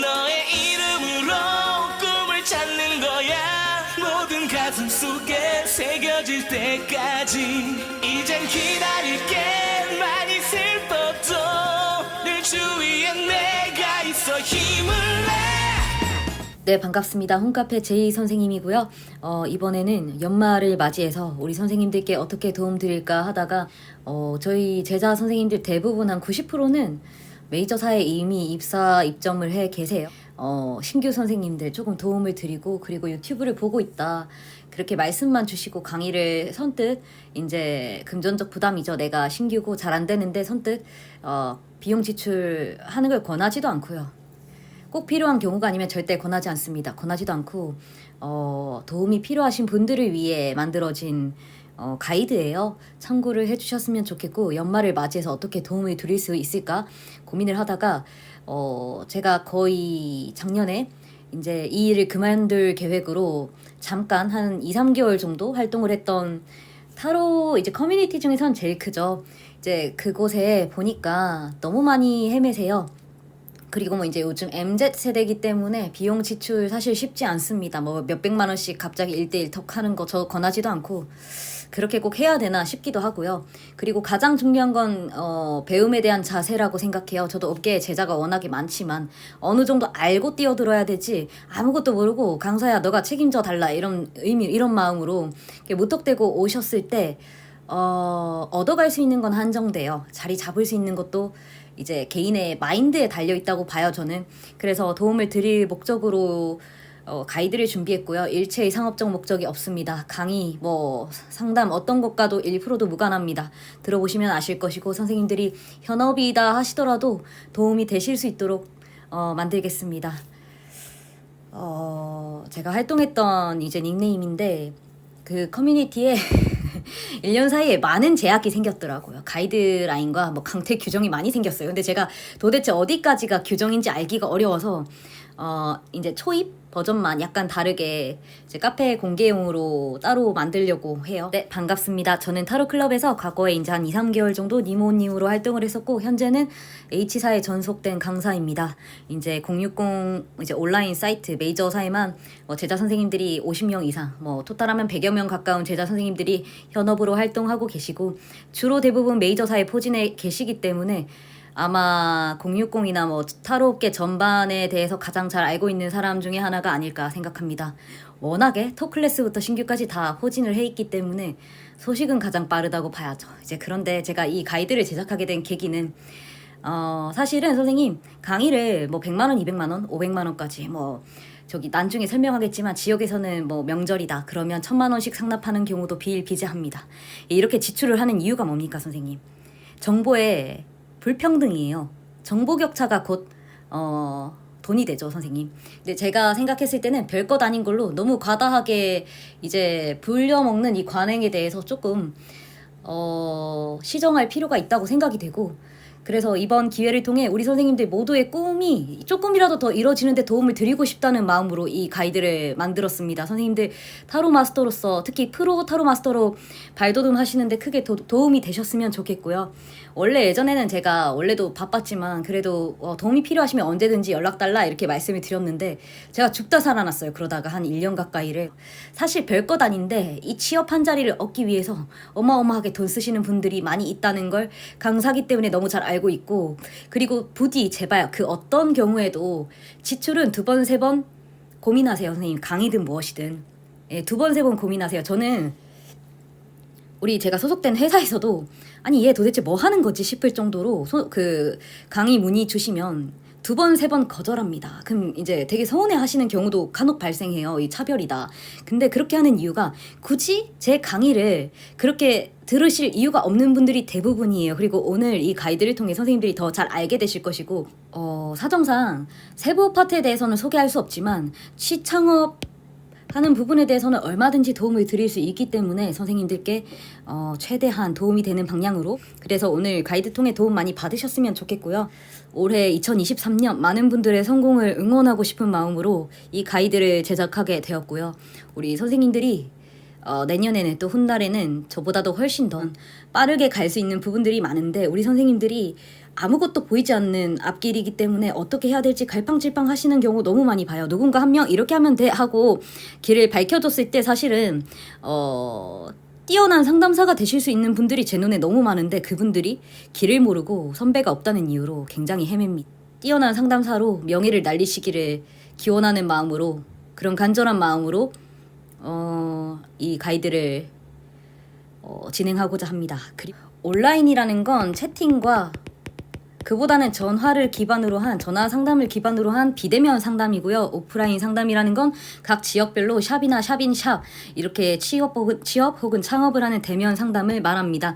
너의 이름으로 꿈을 찾는 거야. 모든 가슴 속에 새겨질 때까지 이젠 기다릴게. 많이 슬퍼도 늘 주위에 내가 있어. 힘을 내. 네, 반갑습니다. 홈카페 제이 선생님이고요. 이번에는 연말을 맞이해서 우리 선생님들께 어떻게 도움드릴까 하다가 저희 제자 선생님들 대부분 한 90%는 메이저사에 이미 입점을 해 계세요. 신규 선생님들 조금 도움을 드리고, 그리고 유튜브를 보고 있다, 그렇게 말씀만 주시고 강의를 선뜻, 이제 금전적 부담이죠. 내가 신규고 잘 안 되는데 선뜻 비용 지출하는 걸 권하지도 않고요. 꼭 필요한 경우가 아니면 절대 권하지 않습니다. 권하지도 않고 도움이 필요하신 분들을 위해 만들어진 가이드예요. 참고를 해주셨으면 좋겠고, 연말을 맞이해서 어떻게 도움을 드릴 수 있을까 고민을 하다가 제가 거의 작년에 이제 이 일을 그만둘 계획으로 잠깐 한 2-3개월 정도 활동을 했던 타로 이제 커뮤니티 중에선 제일 크죠. 이제 그곳에 보니까 너무 많이 헤매세요. 그리고 뭐 이제 요즘 MZ 세대이기 때문에 비용 지출 사실 쉽지 않습니다. 뭐 몇백만 원씩 갑자기 1대1 턱 하는 거 저 권하지도 않고, 그렇게 꼭 해야 되나 싶기도 하고요. 그리고 가장 중요한 건 배움에 대한 자세라고 생각해요. 저도 업계에 제자가 워낙에 많지만 어느 정도 알고 뛰어들어야 되지, 아무것도 모르고 강사야 너가 책임져 달라 이런 의미, 이런 마음으로 무턱대고 오셨을 때 얻어갈 수 있는 건 한정돼요. 자리 잡을 수 있는 것도 이제 개인의 마인드에 달려 있다고 봐요, 저는. 그래서 도움을 드릴 목적으로 가이드를 준비했고요. 일체의 상업적 목적이 없습니다. 강의, 뭐 상담 어떤 것과도 1%도 무관합니다. 들어보시면 아실 것이고, 선생님들이 현업이다 하시더라도 도움이 되실 수 있도록 만들겠습니다. 제가 활동했던 이제 닉네임인데, 그 커뮤니티에 1년 사이에 많은 제약이 생겼더라고요. 가이드라인과 뭐 강퇴 규정이 많이 생겼어요. 근데 제가 도대체 어디까지가 규정인지 알기가 어려워서 이제 초입 버전만 약간 다르게 이제 카페 공개용으로 따로 만들려고 해요. 네, 반갑습니다. 저는 타로클럽에서 과거에 이제 한 2-3개월 정도 니모님으로 활동을 했었고, 현재는 H사에 전속된 강사입니다. 이제 060 이제 온라인 사이트 메이저사에만 제자 선생님들이 50명 이상, 뭐 토탈하면 100여 명 가까운 제자 선생님들이 현업으로 활동하고 계시고, 주로 대부분 메이저사에 포진해 계시기 때문에 아마 060이나 뭐 타로업계 전반에 대해서 가장 잘 알고 있는 사람 중에 하나가 아닐까 생각합니다. 워낙에 톱클래스부터 신규까지 다 포진을 해 있기 때문에 소식은 가장 빠르다고 봐야죠. 이제 그런데 제가 이 가이드를 제작하게 된 계기는 사실은 선생님 강의를 뭐 100만 원, 200만 원, 500만 원까지 뭐 저기 나중에 설명하겠지만, 지역에서는 뭐 명절이다 그러면 1000만 원씩 상납하는 경우도 비일비재합니다. 이렇게 지출을 하는 이유가 뭡니까, 선생님? 정보의 불평등이에요. 정보 격차가 곧 돈이 되죠, 선생님. 근데 제가 생각했을 때는 별것 아닌 걸로 너무 과다하게 이제 불려먹는 이 관행에 대해서 조금 시정할 필요가 있다고 생각이 되고, 그래서 이번 기회를 통해 우리 선생님들 모두의 꿈이 조금이라도 더 이뤄지는데 도움을 드리고 싶다는 마음으로 이 가이드를 만들었습니다. 선생님들 타로 마스터로서, 특히 프로 타로 마스터로 발돋움 하시는데 크게 도움이 되셨으면 좋겠고요. 원래 예전에는 제가 원래도 바빴지만 그래도 도움이 필요하시면 언제든지 연락달라 이렇게 말씀을 드렸는데, 제가 죽다 살아났어요. 그러다가 한 1년 가까이를. 사실 별것 아닌데 이 취업 한 자리를 얻기 위해서 어마어마하게 돈 쓰시는 분들이 많이 있다는 걸 강사기 때문에 너무 잘 알고 있고, 그리고 부디 제발 그 어떤 경우에도 지출은 2번, 3번 고민하세요, 선생님. 강의든 무엇이든. 예, 2번, 3번 고민하세요. 저는 우리 제가 소속된 회사에서도 아니 얘 도대체 뭐 하는 거지 싶을 정도로 그 강의 문의 주시면 2번, 3번 거절합니다. 그럼 이제 되게 서운해 하시는 경우도 간혹 발생해요. 이 차별이다. 근데 그렇게 하는 이유가 굳이 제 강의를 그렇게 들으실 이유가 없는 분들이 대부분이에요. 그리고 오늘 이 가이드를 통해 선생님들이 더 잘 알게 되실 것이고, 사정상 세부 파트에 대해서는 소개할 수 없지만 취창업 하는 부분에 대해서는 얼마든지 도움을 드릴 수 있기 때문에 선생님들께 최대한 도움이 되는 방향으로, 그래서 오늘 가이드 통해 도움 많이 받으셨으면 좋겠고요. 올해 2023년 많은 분들의 성공을 응원하고 싶은 마음으로 이 가이드를 제작하게 되었고요. 우리 선생님들이 내년에는 또 훗날에는 저보다도 훨씬 더 빠르게 갈 수 있는 부분들이 많은데, 우리 선생님들이 아무것도 보이지 않는 앞길이기 때문에 어떻게 해야 될지 갈팡질팡 하시는 경우 너무 많이 봐요. 누군가 한 명 이렇게 하면 돼 하고 길을 밝혀줬을 때 사실은 뛰어난 상담사가 되실 수 있는 분들이 제 눈에 너무 많은데 그분들이 길을 모르고 선배가 없다는 이유로 굉장히 헤맵니다. 뛰어난 상담사로 명예를 날리시기를 기원하는 마음으로, 그런 간절한 마음으로 이 가이드를 진행하고자 합니다. 그리고 온라인이라는 건 채팅과 그보다는 전화 상담을 기반으로 한 비대면 상담이고요. 오프라인 상담이라는 건 각 지역별로 샵이나 샵인샵 이렇게 취업 혹은 창업을 하는 대면 상담을 말합니다.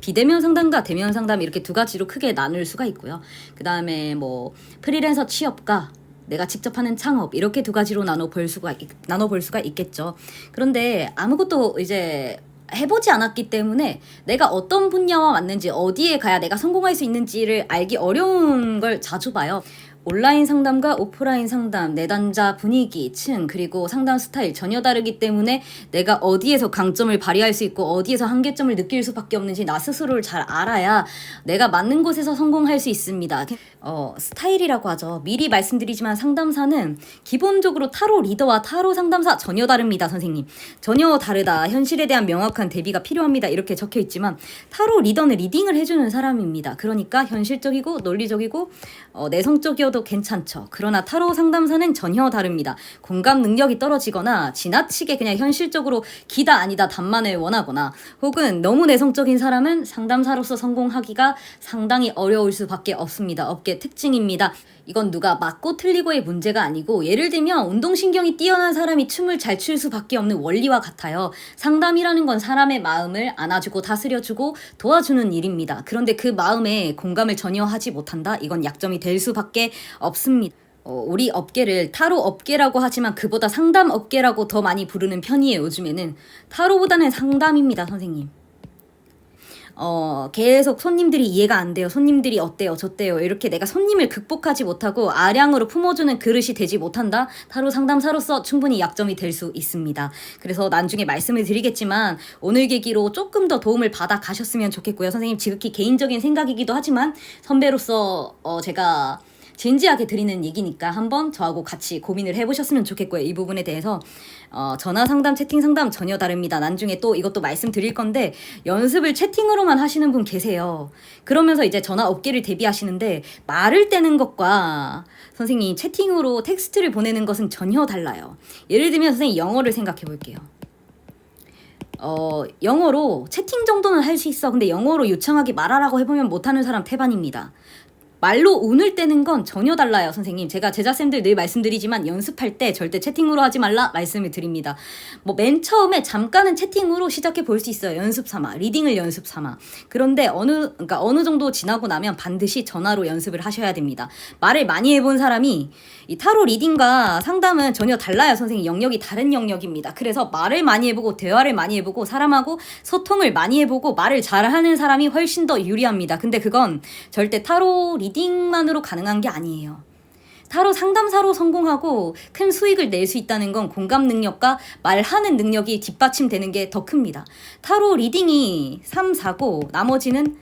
비대면 상담과 대면 상담 이렇게 두 가지로 크게 나눌 수가 있고요. 그 다음에 뭐 프리랜서 취업과 내가 직접 하는 창업 이렇게 두 가지로 나눠볼 수가 있겠죠. 그런데 아무것도 이제 해보지 않았기 때문에 내가 어떤 분야와 맞는지 어디에 가야 내가 성공할 수 있는지를 알기 어려운 걸 자주 봐요. 온라인 상담과 오프라인 상담, 내담자 분위기, 층, 그리고 상담 스타일 전혀 다르기 때문에 내가 어디에서 강점을 발휘할 수 있고 어디에서 한계점을 느낄 수밖에 없는지 나 스스로를 잘 알아야 내가 맞는 곳에서 성공할 수 있습니다. 스타일이라고 하죠. 미리 말씀드리지만 상담사는 기본적으로 타로 리더와 타로 상담사 전혀 다릅니다, 선생님. 전혀 다르다. 현실에 대한 명확한 대비가 필요합니다. 이렇게 적혀 있지만 타로 리더는 리딩을 해주는 사람입니다. 그러니까 현실적이고 논리적이고 내성적이어도 괜찮죠. 그러나 타로 상담사는 전혀 다릅니다. 공감 능력이 떨어지거나 지나치게 그냥 현실적으로 기다 아니다 답만을 원하거나 혹은 너무 내성적인 사람은 상담사로서 성공하기가 상당히 어려울 수밖에 없습니다. 업계 특징입니다. 이건 누가 맞고 틀리고의 문제가 아니고 예를 들면 운동신경이 뛰어난 사람이 춤을 잘 출 수밖에 없는 원리와 같아요. 상담이라는 건 사람의 마음을 안아주고 다스려주고 도와주는 일입니다. 그런데 그 마음에 공감을 전혀 하지 못한다? 이건 약점이 될 수밖에 없습니다. 우리 업계를 타로 업계라고 하지만 그보다 상담 업계라고 더 많이 부르는 편이에요. 요즘에는 타로보다는 상담입니다, 선생님. 계속 손님들이 이해가 안 돼요. 손님들이 어때요? 저때요? 이렇게 내가 손님을 극복하지 못하고 아량으로 품어주는 그릇이 되지 못한다? 타로 상담사로서 충분히 약점이 될 수 있습니다. 그래서 나중에 말씀을 드리겠지만 오늘 계기로 조금 더 도움을 받아 가셨으면 좋겠고요. 선생님 지극히 개인적인 생각이기도 하지만 선배로서 제가 진지하게 드리는 얘기니까 한번 저하고 같이 고민을 해보셨으면 좋겠고요. 이 부분에 대해서 전화 상담, 채팅 상담 전혀 다릅니다. 나중에 또 이것도 말씀드릴 건데 연습을 채팅으로만 하시는 분 계세요. 그러면서 이제 전화 업계를 대비하시는데 말을 떼는 것과 선생님 채팅으로 텍스트를 보내는 것은 전혀 달라요. 예를 들면 선생님 영어를 생각해 볼게요. 영어로 채팅 정도는 할 수 있어. 근데 영어로 유창하게 말하라고 해보면 못하는 사람 태반입니다. 말로 운을 떼는 건 전혀 달라요, 선생님. 제가 제자쌤들 늘 말씀드리지만 연습할 때 절대 채팅으로 하지 말라 말씀을 드립니다. 맨 처음에 잠깐은 채팅으로 시작해 볼 수 있어요. 연습 삼아. 리딩을 연습 삼아. 그런데 어느 정도 지나고 나면 반드시 전화로 연습을 하셔야 됩니다. 말을 많이 해본 사람이 이 타로 리딩과 상담은 전혀 달라요, 선생님. 영역이 다른 영역입니다. 그래서 말을 많이 해보고 대화를 많이 해보고 사람하고 소통을 많이 해보고 말을 잘하는 사람이 훨씬 더 유리합니다. 근데 그건 절대 타로 리딩만으로 가능한 게 아니에요. 타로 상담사로 성공하고 큰 수익을 낼 수 있다는 건 공감 능력과 말하는 능력이 뒷받침되는 게 더 큽니다. 타로 리딩이 3, 4고 나머지는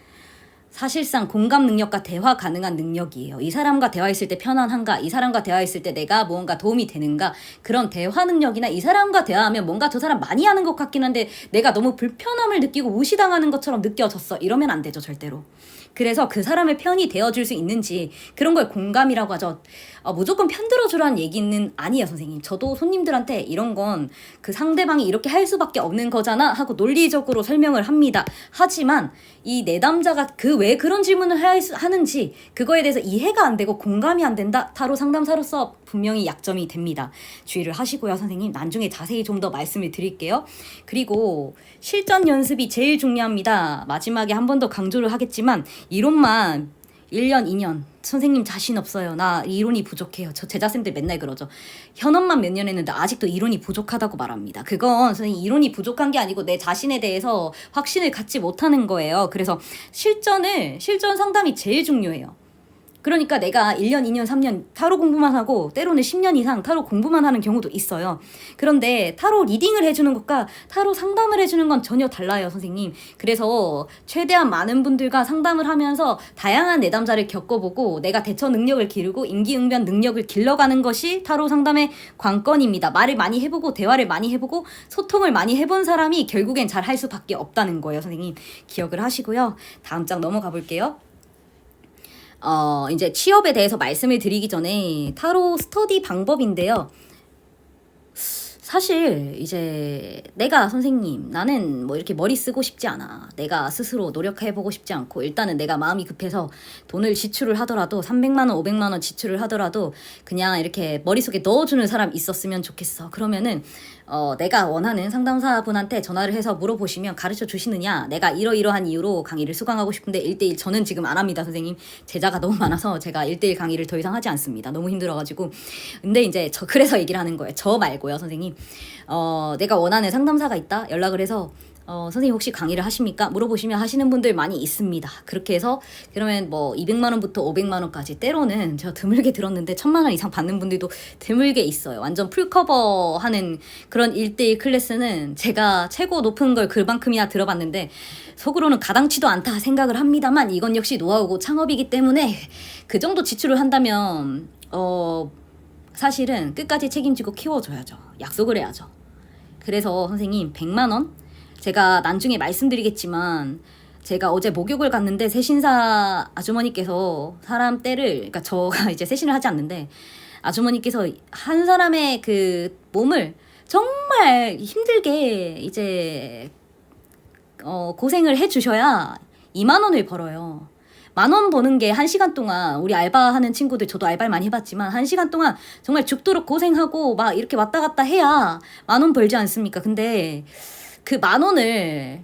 사실상 공감 능력과 대화 가능한 능력이에요. 이 사람과 대화했을 때 편안한가? 이 사람과 대화했을 때 내가 무언가 도움이 되는가? 그런 대화 능력이나 이 사람과 대화하면 뭔가 저 사람 많이 하는 것 같긴 한데 내가 너무 불편함을 느끼고 무시당하는 것처럼 느껴졌어. 이러면 안 되죠, 절대로. 그래서 그 사람의 편이 되어줄 수 있는지 그런 걸 공감이라고 하죠. 무조건 편들어주라는 얘기는 아니에요, 선생님. 저도 손님들한테 이런 건 그 상대방이 이렇게 할 수밖에 없는 거잖아 하고 논리적으로 설명을 합니다. 하지만 이 내담자가 왜 그런 질문을 하는지 그거에 대해서 이해가 안 되고 공감이 안 된다? 타로 상담사로서 분명히 약점이 됩니다. 주의를 하시고요, 선생님. 나중에 자세히 좀 더 말씀을 드릴게요. 그리고 실전 연습이 제일 중요합니다. 마지막에 한 번 더 강조를 하겠지만 이론만 1년, 2년 선생님 자신 없어요. 나 이론이 부족해요. 저 제자쌤들 맨날 그러죠. 현업만 몇 년 했는데 아직도 이론이 부족하다고 말합니다. 그건 선생님 이론이 부족한 게 아니고 내 자신에 대해서 확신을 갖지 못하는 거예요. 그래서 실전 상담이 제일 중요해요. 그러니까 내가 1년, 2년, 3년 타로 공부만 하고 때로는 10년 이상 타로 공부만 하는 경우도 있어요. 그런데 타로 리딩을 해주는 것과 타로 상담을 해주는 건 전혀 달라요, 선생님. 그래서 최대한 많은 분들과 상담을 하면서 다양한 내담자를 겪어보고 내가 대처 능력을 기르고 임기응변 능력을 길러가는 것이 타로 상담의 관건입니다. 말을 많이 해보고 대화를 많이 해보고 소통을 많이 해본 사람이 결국엔 잘 할 수밖에 없다는 거예요, 선생님. 기억을 하시고요. 다음 장 넘어가 볼게요. 이제 취업에 대해서 말씀을 드리기 전에 타로 스터디 방법인데요. 사실 이제 내가 선생님, 나는 뭐 이렇게 머리 쓰고 싶지 않아. 내가 스스로 노력해보고 싶지 않고 일단은 내가 마음이 급해서 돈을 지출을 하더라도 300만 원, 500만 원 지출을 하더라도 그냥 이렇게 머릿속에 넣어주는 사람 있었으면 좋겠어. 그러면은 내가 원하는 상담사분한테 전화를 해서 물어보시면 가르쳐 주시느냐, 내가 이러이러한 이유로 강의를 수강하고 싶은데 1대1 저는 지금 안 합니다, 선생님. 제자가 너무 많아서 제가 1대1 강의를 더 이상 하지 않습니다. 너무 힘들어가지고. 근데 이제 그래서 얘기를 하는 거예요. 저 말고요, 선생님. 내가 원하는 상담사가 있다, 연락을 해서 선생님 혹시 강의를 하십니까? 물어보시면 하시는 분들 많이 있습니다. 그렇게 해서 그러면 뭐 200만 원부터 500만 원까지, 때로는 제가 드물게 들었는데 1000만 원 이상 받는 분들도 드물게 있어요. 완전 풀커버 하는 그런 1대1 클래스는 제가 최고 높은 걸 그만큼이나 들어봤는데 속으로는 가당치도 않다 생각을 합니다만 이건 역시 노하우고 창업이기 때문에 그 정도 지출을 한다면 사실은 끝까지 책임지고 키워줘야죠. 약속을 해야죠. 그래서 선생님 100만 원? 제가 나중에 말씀드리겠지만 제가 어제 목욕을 갔는데 세신사 아주머니께서 사람 떼를, 그러니까 저가 이제 세신을 하지 않는데 아주머니께서 한 사람의 그 몸을 정말 힘들게 이제 고생을 해주셔야 2만 원을 벌어요. 10,000원 버는 게 1시간 동안, 우리 알바하는 친구들, 저도 알바를 많이 해봤지만 1시간 동안 정말 죽도록 고생하고 막 이렇게 왔다 갔다 해야 10,000원 벌지 않습니까? 근데 그 10,000원을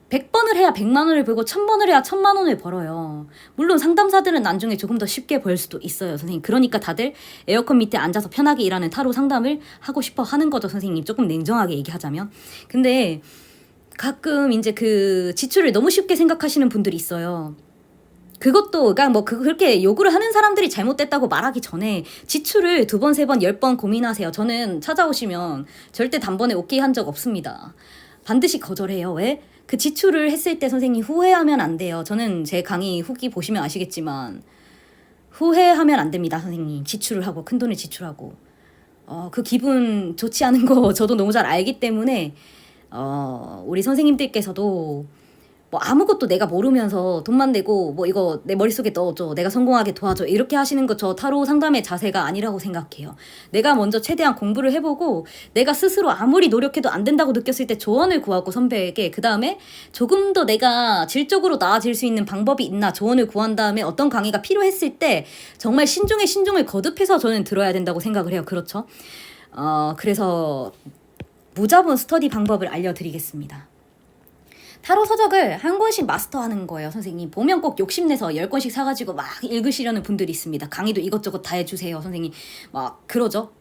100번을 해야 100만 원을 벌고 1000번을 해야 1000만 원을 벌어요. 물론 상담사들은 나중에 조금 더 쉽게 벌 수도 있어요, 선생님. 그러니까 다들 에어컨 밑에 앉아서 편하게 일하는 타로 상담을 하고 싶어 하는 거죠, 선생님. 조금 냉정하게 얘기하자면. 근데 가끔 이제 그 지출을 너무 쉽게 생각하시는 분들이 있어요. 그것도 그러니까 뭐 그렇게 요구를 하는 사람들이 잘못됐다고 말하기 전에 지출을 2번, 3번, 10번 고민하세요. 저는 찾아오시면 절대 단번에 오케이 한 적 없습니다. 반드시 거절해요. 왜? 그 지출을 했을 때 선생님 후회하면 안 돼요. 저는 제 강의 후기 보시면 아시겠지만 후회하면 안 됩니다, 선생님. 지출을 하고 큰돈을 지출하고 그 기분 좋지 않은 거 저도 너무 잘 알기 때문에 우리 선생님들께서도 뭐 아무것도 내가 모르면서 돈만 내고 뭐 이거 내 머릿속에 넣어줘, 내가 성공하게 도와줘, 이렇게 하시는 거 저 타로 상담의 자세가 아니라고 생각해요. 내가 먼저 최대한 공부를 해보고 내가 스스로 아무리 노력해도 안 된다고 느꼈을 때 조언을 구하고 선배에게, 그 다음에 조금 더 내가 질적으로 나아질 수 있는 방법이 있나 조언을 구한 다음에 어떤 강의가 필요했을 때 정말 신중에 신중을 거듭해서 저는 들어야 된다고 생각을 해요. 그렇죠? 그래서 무자본 스터디 방법을 알려드리겠습니다. 타로 서적을 한 권씩 마스터하는 거예요, 선생님. 보면 꼭 욕심내서 10권씩 사가지고 막 읽으시려는 분들이 있습니다. 강의도 이것저것 다 해주세요, 선생님. 막 그러죠?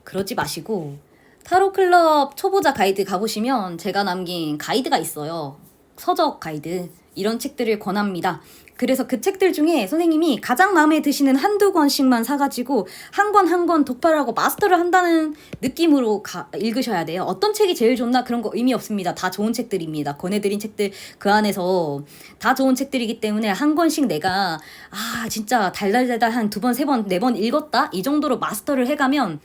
그러지 마시고 타로 클럽 초보자 가이드 가보시면 제가 남긴 가이드가 있어요. 서적 가이드. 이런 책들을 권합니다. 그래서 그 책들 중에 선생님이 가장 마음에 드시는 한두 권씩만 사가지고 한 권 한 권 독파하고 마스터를 한다는 느낌으로 읽으셔야 돼요. 어떤 책이 제일 좋나 그런 거 의미 없습니다. 다 좋은 책들입니다. 권해드린 책들 그 안에서 다 좋은 책들이기 때문에 한 권씩 내가 진짜 달달달달 한 2번, 3번, 4번 읽었다? 이 정도로 마스터를 해가면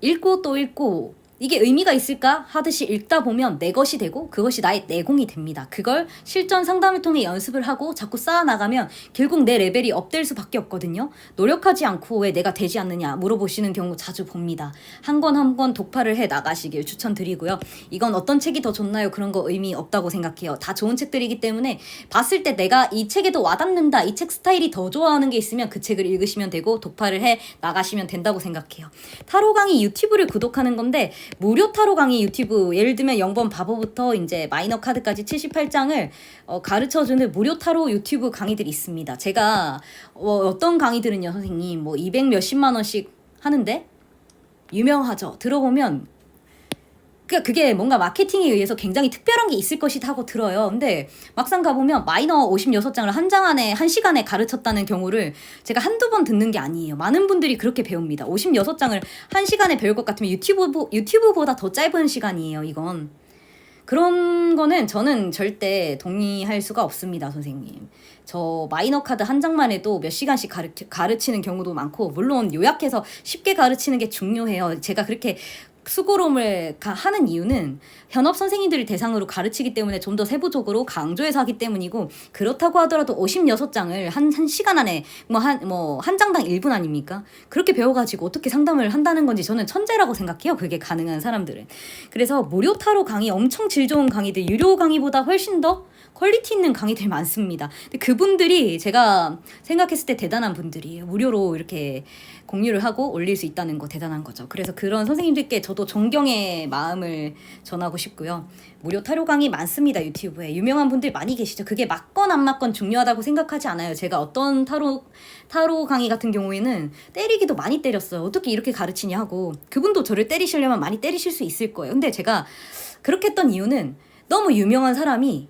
읽고 또 읽고 이게 의미가 있을까 하듯이 읽다 보면 내 것이 되고 그것이 나의 내공이 됩니다. 그걸 실전 상담을 통해 연습을 하고 자꾸 쌓아나가면 결국 내 레벨이 업될 수밖에 없거든요. 노력하지 않고 왜 내가 되지 않느냐 물어보시는 경우 자주 봅니다. 한 권 한 권 독파를 해 나가시길 추천드리고요. 이건 어떤 책이 더 좋나요? 그런 거 의미 없다고 생각해요. 다 좋은 책들이기 때문에 봤을 때 내가 이 책에도 와닿는다, 이 책 스타일이 더 좋아하는 게 있으면 그 책을 읽으시면 되고 독파를 해 나가시면 된다고 생각해요. 타로 강의 유튜브를 구독하는 건데 무료 타로 강의 유튜브, 예를 들면 0번 바보부터 이제 마이너 카드까지 78장을 가르쳐주는 무료 타로 유튜브 강의들이 있습니다. 제가 어떤 강의들은요, 선생님 뭐 200 몇십만 원씩 하는데 유명하죠. 들어보면 그게 뭔가 마케팅에 의해서 굉장히 특별한 게 있을 것이다 하고 들어요. 근데 막상 가보면 마이너 56장을 한 장 안에 1시간에 가르쳤다는 경우를 제가 한두 번 듣는 게 아니에요. 많은 분들이 그렇게 배웁니다. 56장을 1시간에 배울 것 같으면 유튜브보다 더 짧은 시간이에요, 이건. 그런 거는 저는 절대 동의할 수가 없습니다, 선생님. 저 마이너 카드 한 장만 해도 몇 시간씩 가르치는 경우도 많고, 물론 요약해서 쉽게 가르치는 게 중요해요. 제가 그렇게 수고로움을 하는 이유는 현업 선생님들을 대상으로 가르치기 때문에 좀 더 세부적으로 강조해서 하기 때문이고, 그렇다고 하더라도 56장을 한 시간 안에 한 장당 1분 아닙니까? 그렇게 배워가지고 어떻게 상담을 한다는 건지 저는 천재라고 생각해요. 그게 가능한 사람들은. 그래서 무료 타로 강의, 엄청 질 좋은 강의들, 유료 강의보다 훨씬 더 퀄리티 있는 강의들 많습니다. 근데 그분들이 제가 생각했을 때 대단한 분들이에요. 무료로 이렇게 공유를 하고 올릴 수 있다는 거 대단한 거죠. 그래서 그런 선생님들께 저도 존경의 마음을 전하고 싶고요. 무료 타로 강의 많습니다, 유튜브에. 유명한 분들 많이 계시죠. 그게 맞건 안 맞건 중요하다고 생각하지 않아요. 제가 어떤 타로 강의 같은 경우에는 때리기도 많이 때렸어요. 어떻게 이렇게 가르치냐 하고. 그분도 저를 때리시려면 많이 때리실 수 있을 거예요. 근데 제가 그렇게 했던 이유는 너무 유명한 사람이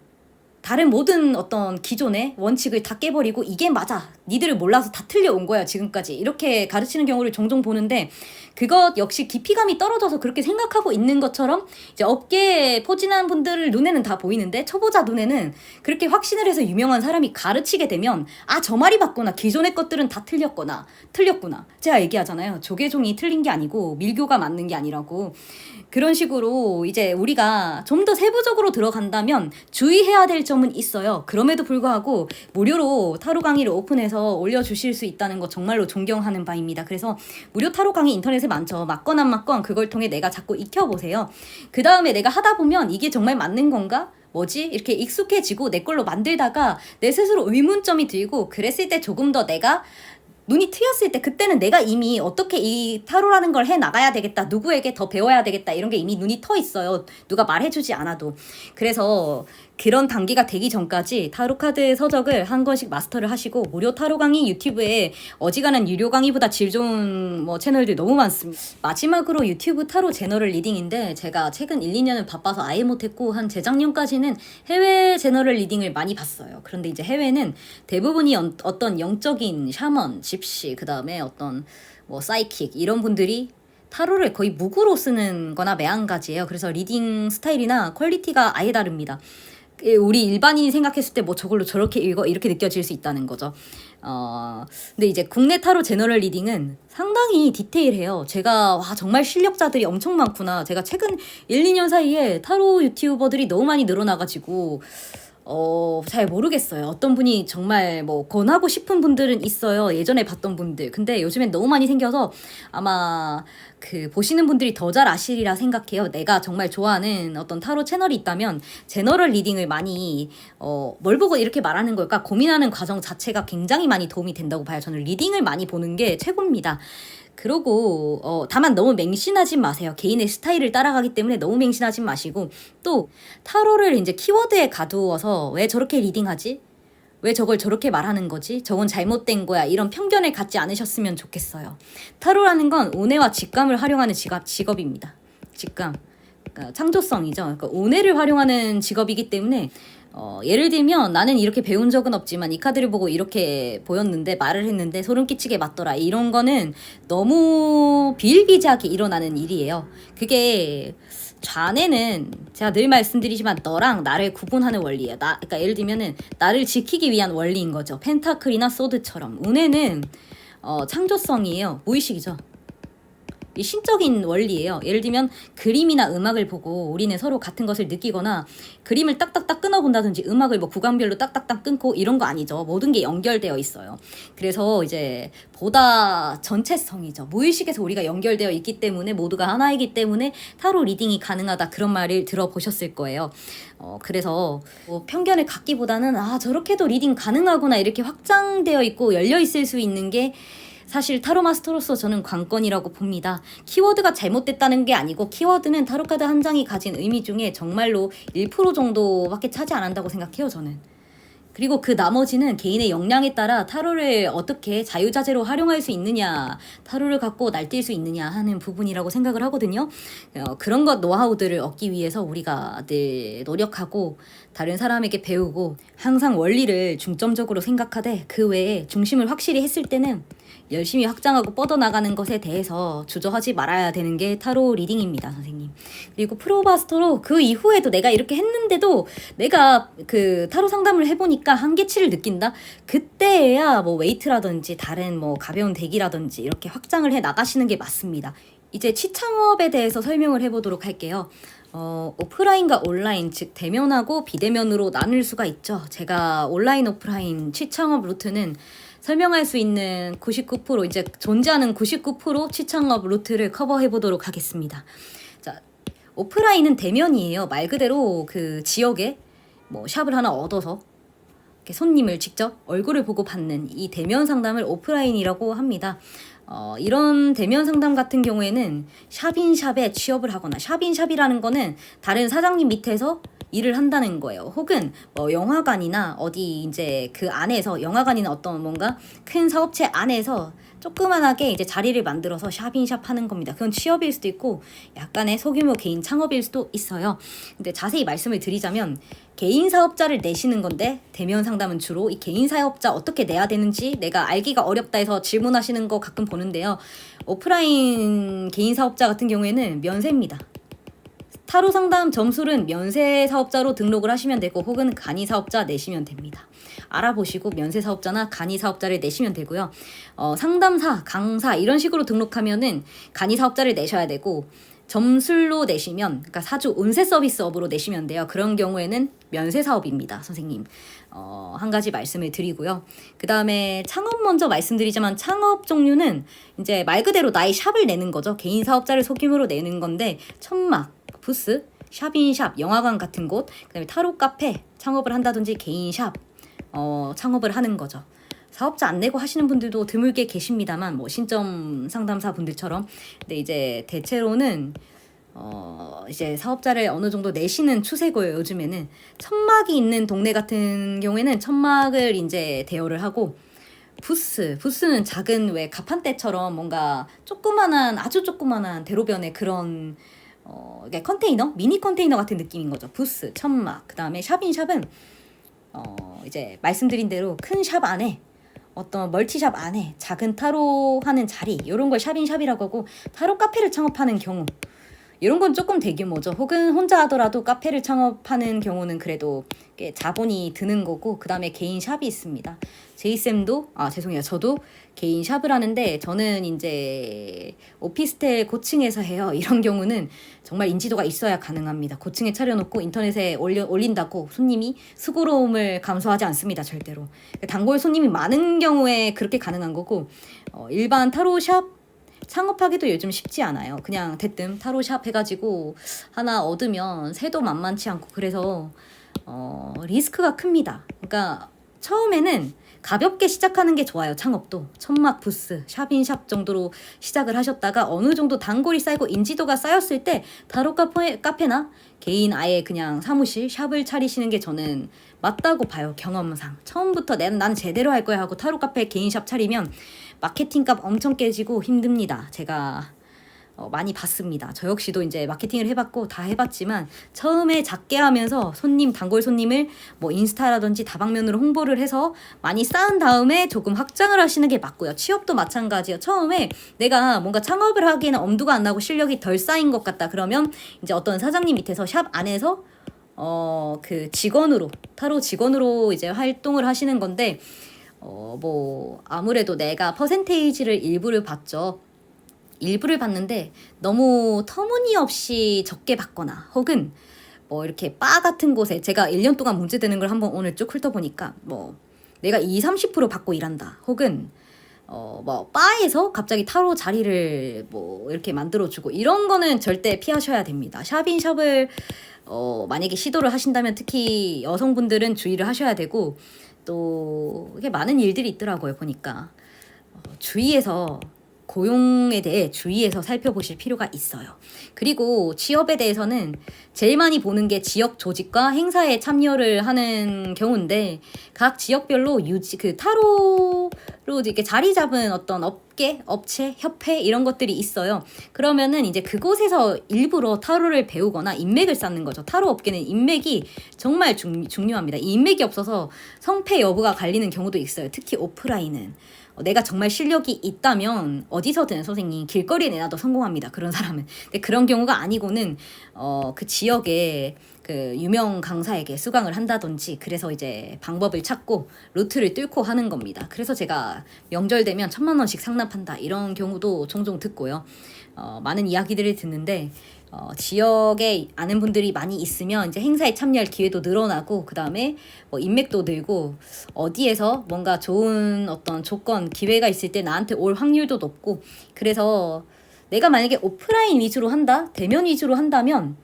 다른 모든 어떤 기존의 원칙을 다 깨버리고 이게 맞아, 니들을 몰라서 다 틀려온 거야 지금까지, 이렇게 가르치는 경우를 종종 보는데, 그것 역시 깊이감이 떨어져서 그렇게 생각하고 있는 것처럼 이제 업계에 포진한 분들 눈에는 다 보이는데, 초보자 눈에는 그렇게 확신을 해서 유명한 사람이 가르치게 되면 저 말이 맞구나, 기존의 것들은 다 틀렸구나. 제가 얘기하잖아요. 조계종이 틀린 게 아니고 밀교가 맞는 게 아니라고. 그런 식으로 이제 우리가 좀 더 세부적으로 들어간다면 주의해야 될 점은 있어요. 그럼에도 불구하고 무료로 타로 강의를 오픈해서 올려주실 수 있다는 거 정말로 존경하는 바입니다. 그래서 무료 타로 강의 인터넷에 많죠. 맞건 안 맞건 그걸 통해 내가 자꾸 익혀보세요. 그 다음에 내가 하다 보면 이게 정말 맞는 건가? 뭐지? 이렇게 익숙해지고 내 걸로 만들다가 내 스스로 의문점이 들고, 그랬을 때 조금 더 내가 눈이 트였을 때, 그때는 내가 이미 어떻게 이 타로라는 걸 해나가야 되겠다, 누구에게 더 배워야 되겠다, 이런 게 이미 눈이 터 있어요. 누가 말해주지 않아도. 그래서 그런 단계가 되기 전까지 타로 카드 서적을 한 권씩 마스터를 하시고, 무료 타로 강의 유튜브에 어지간한 유료 강의보다 질 좋은 채널들 너무 많습니다. 마지막으로 유튜브 타로 제너럴 리딩인데, 제가 최근 1, 2년은 바빠서 아예 못했고, 한 재작년까지는 해외 제너럴 리딩을 많이 봤어요. 그런데 이제 해외는 대부분이 어떤 영적인 샤먼, 집시, 그 다음에 어떤 사이킥, 이런 분들이 타로를 거의 무구로 쓰는 거나 매한가지예요. 그래서 리딩 스타일이나 퀄리티가 아예 다릅니다. 우리 일반인이 생각했을 때 저걸로 저렇게 읽어, 이렇게 느껴질 수 있다는 거죠. 근데 이제 국내 타로 제너럴 리딩은 상당히 디테일해요. 제가 정말 실력자들이 엄청 많구나. 제가 최근 1, 2년 사이에 타로 유튜버들이 너무 많이 늘어나가지고 잘 모르겠어요. 어떤 분이 정말 권하고 싶은 분들은 있어요. 예전에 봤던 분들. 근데 요즘엔 너무 많이 생겨서 아마 보시는 분들이 더 잘 아시리라 생각해요. 내가 정말 좋아하는 어떤 타로 채널이 있다면 제너럴 리딩을 많이 뭘 보고 이렇게 말하는 걸까 고민하는 과정 자체가 굉장히 많이 도움이 된다고 봐요. 저는 리딩을 많이 보는 게 최고입니다. 그러고 다만 너무 맹신하지 마세요. 개인의 스타일을 따라가기 때문에 너무 맹신하지 마시고, 또 타로를 이제 키워드에 가두어서 왜 저렇게 리딩하지? 왜 저걸 저렇게 말하는 거지? 저건 잘못된 거야. 이런 편견을 갖지 않으셨으면 좋겠어요. 타로라는 건 오뇌와 직감을 활용하는 직업입니다. 직감. 그러니까 창조성이죠. 그러니까 오뇌를 활용하는 직업이기 때문에 예를 들면 나는 이렇게 배운 적은 없지만 이 카드를 보고 이렇게 보였는데, 말을 했는데 소름 끼치게 맞더라, 이런 거는 너무 비일비재하게 일어나는 일이에요. 그게 좌뇌는 제가 늘 말씀드리지만 너랑 나를 구분하는 원리예요. 그러니까 예를 들면은 나를 지키기 위한 원리인 거죠. 펜타클이나 소드처럼. 우뇌는 창조성이에요. 무의식이죠. 이 신적인 원리예요. 예를 들면 그림이나 음악을 보고 우리는 서로 같은 것을 느끼거나, 그림을 딱딱딱 끊어본다든지 음악을 구간별로 딱딱딱 끊고 이런 거 아니죠. 모든 게 연결되어 있어요. 그래서 이제 보다 전체성이죠. 무의식에서 우리가 연결되어 있기 때문에, 모두가 하나이기 때문에 타로 리딩이 가능하다, 그런 말을 들어보셨을 거예요. 그래서 편견을 갖기보다는 저렇게도 리딩 가능하구나, 이렇게 확장되어 있고 열려 있을 수 있는 게 사실 타로 마스터로서 저는 관건이라고 봅니다. 키워드가 잘못됐다는 게 아니고, 키워드는 타로카드 한 장이 가진 의미 중에 정말로 1% 정도밖에 차지 안 한다고 생각해요, 저는. 그리고 그 나머지는 개인의 역량에 따라 타로를 어떻게 자유자재로 활용할 수 있느냐, 타로를 갖고 날뛸 수 있느냐 하는 부분이라고 생각을 하거든요. 그런 것 노하우들을 얻기 위해서 우리가 늘 노력하고 다른 사람에게 배우고 항상 원리를 중점적으로 생각하되 그 외에 중심을 확실히 했을 때는 열심히 확장하고 뻗어나가는 것에 대해서 주저하지 말아야 되는 게 타로 리딩입니다, 선생님. 그리고 프로바스터로 그 이후에도 내가 이렇게 했는데도 내가 그 타로 상담을 해보니까 한계치를 느낀다? 그때야 뭐 웨이트라든지 다른 뭐 가벼운 대기라든지 이렇게 확장을 해 나가시는 게 맞습니다. 이제 취창업에 대해서 설명을 해보도록 할게요. 오프라인과 온라인, 즉 대면하고 비대면으로 나눌 수가 있죠. 제가 온라인, 오프라인 취창업 루트는 설명할 수 있는 99% 이제 존재하는 99% 취창업 루트를 커버해 보도록 하겠습니다. 자, 오프라인은 대면이에요. 말 그대로 그 지역에 뭐 샵을 하나 얻어서 이렇게 손님을 직접 얼굴을 보고 받는 이 대면 상담을 오프라인이라고 합니다. 이런 대면 상담 같은 경우에는 샵인샵에 취업을 하거나 샵인샵이라는 거는 다른 사장님 밑에서 일을 한다는 거예요. 혹은 뭐 영화관이나 어디 이제 그 안에서 영화관이나 어떤 뭔가 큰 사업체 안에서 조그만하게 이제 자리를 만들어서 샵인샵 하는 겁니다. 그건 취업일 수도 있고 약간의 소규모 개인 창업일 수도 있어요. 근데 자세히 말씀을 드리자면 개인 사업자를 내시는 건데 대면 상담은 주로 이 개인 사업자 어떻게 내야 되는지 내가 알기가 어렵다 해서 질문하시는 거 가끔 보는데요. 오프라인 개인 사업자 같은 경우에는 면세입니다. 타로 상담 점수는 면세 사업자로 등록을 하시면 되고 혹은 간이 사업자 내시면 됩니다. 알아보시고 면세 사업자나 간이 사업자를 내시면 되고요. 상담사, 강사 이런 식으로 등록하면은 간이 사업자를 내셔야 되고 점술로 내시면 그러니까 사주 운세 서비스업으로 내시면 돼요. 그런 경우에는 면세 사업입니다, 선생님. 한 가지 말씀을 드리고요. 그 다음에 창업 먼저 말씀드리자면 창업 종류는 이제 말 그대로 나의 샵을 내는 거죠. 개인 사업자를 소규모로 내는 건데 천막, 부스, 샵인샵, 영화관 같은 곳, 그다음에 타로 카페 창업을 한다든지 개인 샵 창업을 하는 거죠. 사업자 안 내고 하시는 분들도 드물게 계십니다만 뭐 신점 상담사 분들처럼. 근데 이제 대체로는 이제 사업자를 어느 정도 내시는 추세고요. 요즘에는 천막이 있는 동네 같은 경우에는 천막을 이제 대여를 하고 부스는 작은 왜 가판대처럼 뭔가 조그만한 아주 조그만한 대로변의 그런 이게 컨테이너? 미니 컨테이너 같은 느낌인 거죠. 부스, 천막. 그 다음에 샵인샵은 이제 말씀드린 대로 큰 샵 안에 어떤 멀티샵 안에 작은 타로 하는 자리 이런 걸 샵인샵이라고 하고 타로 카페를 창업하는 경우 이런 건 조금 대규모죠. 혹은 혼자 하더라도 카페를 창업하는 경우는 그래도 꽤 자본이 드는 거고 그 다음에 개인 샵이 있습니다. 제이쌤도 죄송해요. 저도 개인 샵을 하는데 저는 이제 오피스텔 고층에서 해요. 이런 경우는 정말 인지도가 있어야 가능합니다. 고층에 차려놓고 인터넷에 올린다고 손님이 수고로움을 감수하지 않습니다. 절대로. 단골 손님이 많은 경우에 그렇게 가능한 거고 일반 타로샵 창업하기도 요즘 쉽지 않아요. 그냥 대뜸 타로샵 해가지고 하나 얻으면 새도 만만치 않고 그래서 리스크가 큽니다. 그러니까 처음에는 가볍게 시작하는 게 좋아요. 창업도 천막 부스, 샵인샵 정도로 시작을 하셨다가 어느 정도 단골이 쌓이고 인지도가 쌓였을 때 타로 카페나 개인 아예 그냥 사무실, 샵을 차리시는 게 저는 맞다고 봐요. 경험상. 처음부터 난 제대로 할 거야 하고 타로 카페 개인 샵 차리면 마케팅 값 엄청 깨지고 힘듭니다. 제가 많이 봤습니다. 저 역시도 이제 마케팅을 해봤고 다 해봤지만 처음에 작게 하면서 단골 손님을 뭐 인스타라든지 다방면으로 홍보를 해서 많이 쌓은 다음에 조금 확장을 하시는 게 맞고요. 취업도 마찬가지예요. 처음에 내가 뭔가 창업을 하기에는 엄두가 안 나고 실력이 덜 쌓인 것 같다. 그러면 이제 어떤 사장님 밑에서 샵 안에서 그 직원으로 타로 직원으로 이제 활동을 하시는 건데 뭐 아무래도 내가 퍼센테이지를 일부를 받죠. 일부를 받는데 너무 터무니없이 적게 받거나 혹은 뭐 이렇게 바 같은 곳에 제가 1년 동안 문제되는 걸 한번 오늘 쭉 훑어보니까 뭐 내가 30% 받고 일한다 혹은 뭐 바에서 갑자기 타로 자리를 뭐 이렇게 만들어주고 이런 거는 절대 피하셔야 됩니다. 샵인샵을 만약에 시도를 하신다면 특히 여성분들은 주의를 하셔야 되고 또 이게 많은 일들이 있더라고요. 보니까 주위에서 고용에 대해 주의해서 살펴보실 필요가 있어요. 그리고 취업에 대해서는 제일 많이 보는 게 지역 조직과 행사에 참여를 하는 경우인데 각 지역별로 타로로 이렇게 자리 잡은 어떤 업계, 업체, 협회 이런 것들이 있어요. 그러면은 이제 그곳에서 일부러 타로를 배우거나 인맥을 쌓는 거죠. 타로 업계는 인맥이 정말 중요합니다. 이 인맥이 없어서 성패 여부가 갈리는 경우도 있어요. 특히 오프라인은. 내가 정말 실력이 있다면 어디서든 선생님 길거리에 내놔도 성공합니다. 그런 사람은. 근데 그런 경우가 아니고는 그 지역에 그 유명 강사에게 수강을 한다든지 그래서 이제 방법을 찾고 루트를 뚫고 하는 겁니다. 그래서 제가 명절 되면 1,000,000원씩 상납한다 이런 경우도 종종 듣고요. 많은 이야기들을 듣는데 지역에 아는 분들이 많이 있으면 이제 행사에 참여할 기회도 늘어나고 그 다음에 뭐 인맥도 늘고 어디에서 뭔가 좋은 어떤 조건 기회가 있을 때 나한테 올 확률도 높고 그래서 내가 만약에 오프라인 위주로 한다 대면 위주로 한다면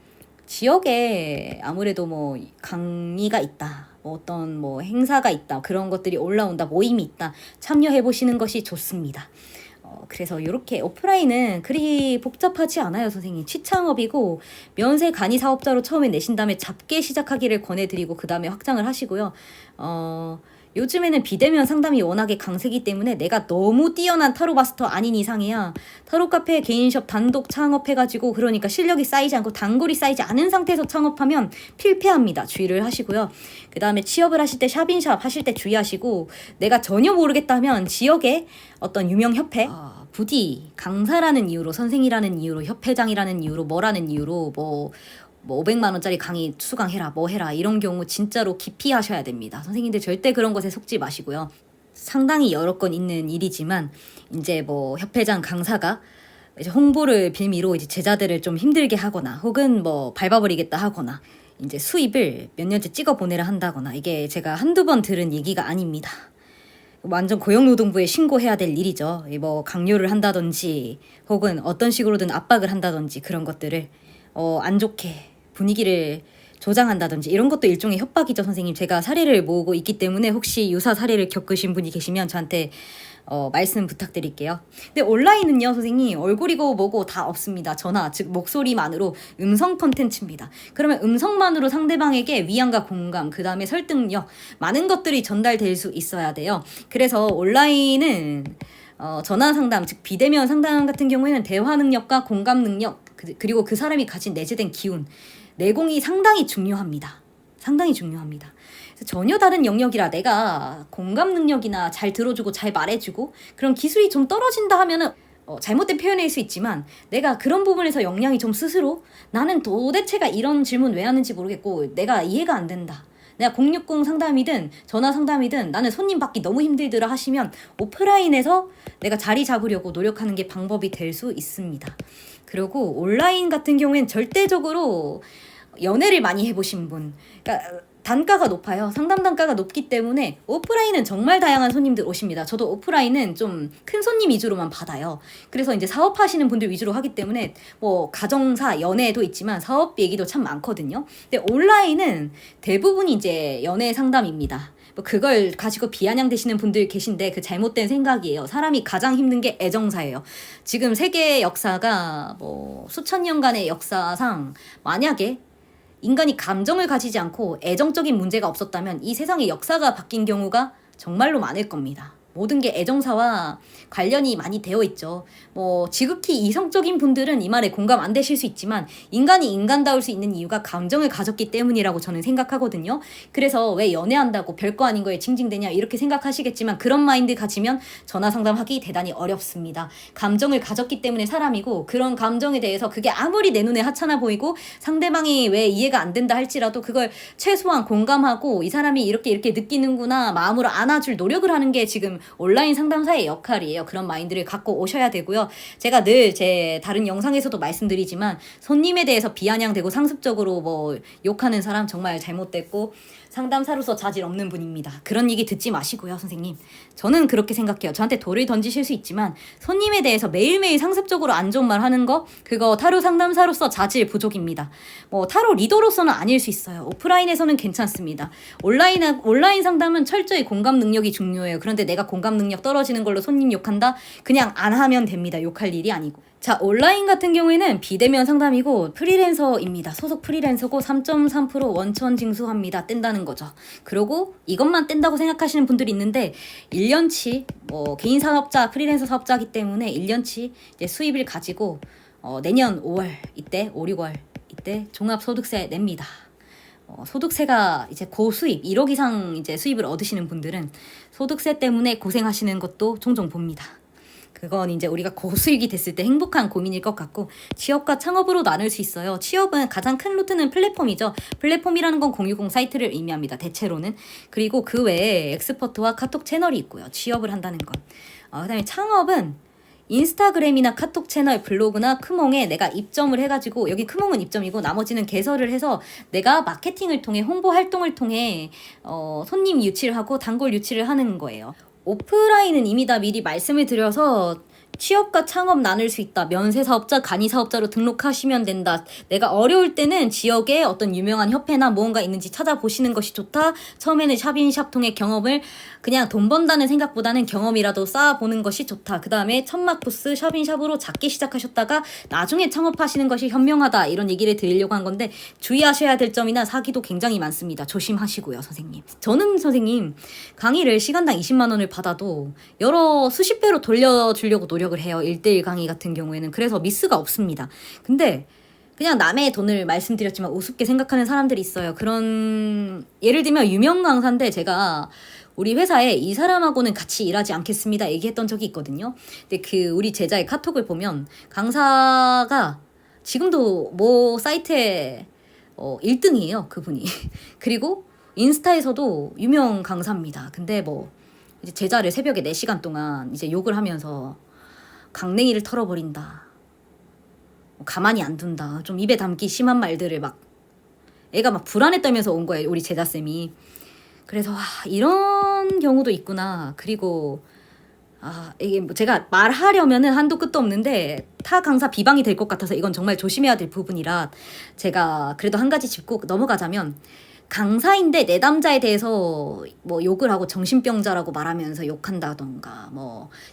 지역에 아무래도 뭐 강의가 있다 뭐 어떤 뭐 행사가 있다 그런 것들이 올라온다 모임이 있다 참여해 보시는 것이 좋습니다. 그래서 이렇게 오프라인은 그리 복잡하지 않아요, 선생님. 취창업이고 면세 간이 사업자로 처음에 내신 다음에 작게 시작하기를 권해드리고 그 다음에 확장을 하시고요. 요즘에는 비대면 상담이 워낙에 강세기 때문에 내가 너무 뛰어난 타로 마스터 아닌 이상이야 타로 카페 개인숍 단독 창업해가지고 그러니까 실력이 쌓이지 않고 단골이 쌓이지 않은 상태에서 창업하면 필패합니다. 주의를 하시고요. 그 다음에 취업을 하실 때 샵인샵 하실 때 주의하시고 내가 전혀 모르겠다면 지역에 어떤 유명 협회 부디 강사라는 이유로 선생이라는 이유로 협회장이라는 이유로 뭐라는 이유로 뭐 500만 원짜리 강의 수강해라 뭐 해라 이런 경우 진짜로 기피하셔야 됩니다. 선생님들 절대 그런 것에 속지 마시고요. 상당히 여러 건 있는 일이지만 이제 뭐 협회장 강사가 이제 홍보를 빌미로 이제 제자들을 좀 힘들게 하거나 혹은 뭐 밟아버리겠다 하거나 이제 수입을 몇 년째 찍어 보내라 한다거나 이게 제가 한두 번 들은 얘기가 아닙니다. 완전 고용노동부에 신고해야 될 일이죠. 뭐 강요를 한다든지 혹은 어떤 식으로든 압박을 한다든지 그런 것들을 안 좋게 분위기를 조장한다든지 이런 것도 일종의 협박이죠, 선생님. 제가 사례를 모으고 있기 때문에 혹시 유사 사례를 겪으신 분이 계시면 저한테 말씀 부탁드릴게요. 근데 온라인은요, 선생님, 얼굴이고 뭐고 다 없습니다. 전화, 즉 목소리만으로 음성 콘텐츠입니다. 그러면 음성만으로 상대방에게 위안과 공감, 그 다음에 설득력, 많은 것들이 전달될 수 있어야 돼요. 그래서 온라인은 전화 상담, 즉 비대면 상담 같은 경우에는 대화 능력과 공감 능력, 그리고 그 사람이 가진 내재된 기운, 내공이 상당히 중요합니다. 상당히 중요합니다. 그래서 전혀 다른 영역이라 내가 공감 능력이나 잘 들어주고 잘 말해주고 그런 기술이 좀 떨어진다 하면은 잘못된 표현일 수 있지만 내가 그런 부분에서 역량이 좀 스스로 나는 도대체가 이런 질문 왜 하는지 모르겠고 내가 이해가 안 된다. 내가 060 상담이든 전화 상담이든 나는 손님 받기 너무 힘들더라 하시면 오프라인에서 내가 자리 잡으려고 노력하는 게 방법이 될 수 있습니다. 그리고 온라인 같은 경우엔 절대적으로 연애를 많이 해보신 분, 그러니까 단가가 높아요. 상담 단가가 높기 때문에 오프라인은 정말 다양한 손님들 오십니다. 저도 오프라인은 좀 큰 손님 위주로만 받아요. 그래서 이제 사업하시는 분들 위주로 하기 때문에 뭐 가정사, 연애도 있지만 사업 얘기도 참 많거든요. 근데 온라인은 대부분이 이제 연애 상담입니다. 뭐 그걸 가지고 비아냥되시는 분들 계신데 그 잘못된 생각이에요. 사람이 가장 힘든 게 애정사예요. 지금 세계 역사가 뭐 수천 년간의 역사상 만약에 인간이 감정을 가지지 않고 애정적인 문제가 없었다면 이 세상의 역사가 바뀐 경우가 정말로 많을 겁니다. 모든 게 애정사와 관련이 많이 되어 있죠. 뭐 지극히 이성적인 분들은 이 말에 공감 안 되실 수 있지만 인간이 인간다울 수 있는 이유가 감정을 가졌기 때문이라고 저는 생각하거든요. 그래서 왜 연애한다고 별거 아닌 거에 징징대냐 이렇게 생각하시겠지만 그런 마인드 가지면 전화 상담하기 대단히 어렵습니다. 감정을 가졌기 때문에 사람이고 그런 감정에 대해서 그게 아무리 내 눈에 하찮아 보이고 상대방이 왜 이해가 안 된다 할지라도 그걸 최소한 공감하고 이 사람이 이렇게 느끼는구나 마음으로 안아줄 노력을 하는 게 지금 온라인 상담사의 역할이에요. 그런 마인드를 갖고 오셔야 되고요. 제가 늘 제 다른 영상에서도 말씀드리지만 손님에 대해서 비아냥되고 상습적으로 뭐 욕하는 사람 정말 잘못됐고 상담사로서 자질 없는 분입니다. 그런 얘기 듣지 마시고요, 선생님. 저는 그렇게 생각해요. 저한테 돌을 던지실 수 있지만 손님에 대해서 매일매일 상습적으로 안 좋은 말 하는 거 그거 타로 상담사로서 자질 부족입니다. 뭐 타로 리더로서는 아닐 수 있어요. 오프라인에서는 괜찮습니다. 온라인 상담은 철저히 공감 능력이 중요해요. 그런데 내가 공감 능력 떨어지는 걸로 손님 욕한다? 그냥 안 하면 됩니다. 욕할 일이 아니고. 자, 온라인 같은 경우에는 비대면 상담이고 프리랜서입니다. 소속 프리랜서고 3.3% 원천 징수합니다. 뗀다는 거죠. 그리고 이것만 뗀다고 생각하시는 분들이 있는데 1년치 개인 사업자, 프리랜서 사업자이기 때문에 1년치 이제 수입을 가지고 내년 5월 이때 5, 6월 이때 종합소득세 냅니다. 소득세가 이제 고수입 1억 이상 이제 수입을 얻으시는 분들은 소득세 때문에 고생하시는 것도 종종 봅니다. 그건 이제 우리가 고수익이 됐을 때 행복한 고민일 것 같고, 취업과 창업으로 나눌 수 있어요. 취업은 가장 큰 루트는 플랫폼이죠. 플랫폼이라는 건 공유공 사이트를 의미합니다. 대체로는. 그리고 그 외에 엑스퍼트와 카톡 채널이 있고요. 취업을 한다는 건. 그다음에 창업은 인스타그램이나 카톡 채널, 블로그나 크몽에 내가 입점을 해가지고, 여기 크몽은 입점이고 나머지는 개설을 해서 내가 마케팅을 통해, 홍보 활동을 통해 손님 유치를 하고 단골 유치를 하는 거예요. 오프라인은 이미 다 미리 말씀을 드려서 취업과 창업 나눌 수 있다. 면세사업자, 간이사업자로 등록하시면 된다. 내가 어려울 때는 지역에 어떤 유명한 협회나 무언가 있는지 찾아보시는 것이 좋다. 처음에는 샵인샵 통해 경험을 그냥 돈 번다는 생각보다는 경험이라도 쌓아보는 것이 좋다. 그 다음에 천막 부스 샵인샵으로 작게 시작하셨다가 나중에 창업하시는 것이 현명하다. 이런 얘기를 드리려고 한 건데, 주의하셔야 될 점이나 사기도 굉장히 많습니다. 조심하시고요, 선생님. 저는 선생님 강의를 시간당 20만 원을 받아도 수십 배로 돌려주려고 노력을 해요. 1대1 강의 같은 경우에는. 그래서 미스가 없습니다. 근데 그냥 남의 돈을 말씀드렸지만 우습게 생각하는 사람들이 있어요. 그런, 예를 들면 유명 강사인데 제가 우리 회사에 이 사람하고는 같이 일하지 않겠습니다 얘기했던 적이 있거든요. 근데 우리 제자의 카톡을 보면 강사가 지금도 뭐 사이트에 1등이에요, 그분이. 그리고 인스타에서도 유명 강사입니다. 근데 이제 제자를 새벽에 4시간 동안 이제 욕을 하면서 강냉이를 털어버린다, 가만히 안 둔다, 좀 입에 담기 심한 말들을 애가 불안에 떨면서 온 거예요, 우리 제자쌤이. 그래서 이런 경우도 있구나. 그리고 이게 제가 말하려면은 한도 끝도 없는데 타 강사 비방이 될 것 같아서 이건 정말 조심해야 될 부분이라 제가 그래도 한 가지 짚고 넘어가자면, 강사인데 내담자에 대해서 욕을 하고 정신병자라고 말하면서 욕한다던가,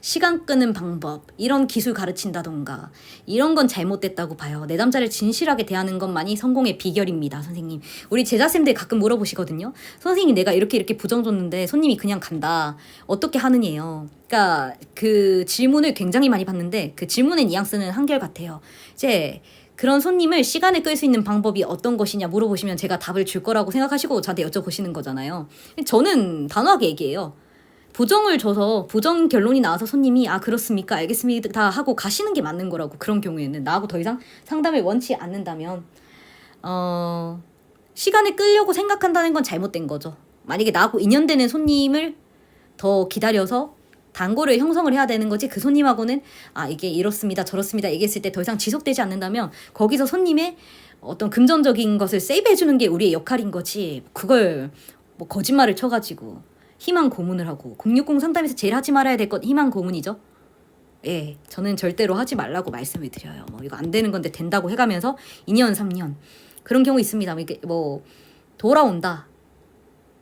시간 끄는 방법, 이런 기술 가르친다던가, 이런 건 잘못됐다고 봐요. 내담자를 진실하게 대하는 것만이 성공의 비결입니다, 선생님. 우리 제자쌤들 가끔 물어보시거든요. 선생님, 내가 이렇게 부정 줬는데 손님이 그냥 간다. 어떻게 하느냐요. 그러니까 그 질문을 굉장히 많이 받는데 그 질문의 뉘앙스는 한결같아요. 이제 그런 손님을 시간을 끌 수 있는 방법이 어떤 것이냐 물어보시면 제가 답을 줄 거라고 생각하시고 저한테 여쭤보시는 거잖아요. 저는 단호하게 얘기해요. 부정을 줘서 부정 결론이 나와서 손님이 그렇습니까? 알겠습니다 하고 가시는 게 맞는 거라고. 그런 경우에는 나하고 더 이상 상담을 원치 않는다면 시간을 끌려고 생각한다는 건 잘못된 거죠. 만약에 나하고 인연되는 손님을 더 기다려서 단골을 형성을 해야 되는 거지, 그 손님하고는 이게 이렇습니다 저렇습니다 얘기했을 때 더 이상 지속되지 않는다면 거기서 손님의 어떤 금전적인 것을 세이브해주는 게 우리의 역할인 거지, 그걸 거짓말을 쳐가지고 희망 고문을 하고. 060 상담에서 제일 하지 말아야 될 건 희망 고문이죠. 예, 저는 절대로 하지 말라고 말씀을 드려요. 이거 안 되는 건데 된다고 해가면서 2년 3년 그런 경우 있습니다. 이게 돌아온다,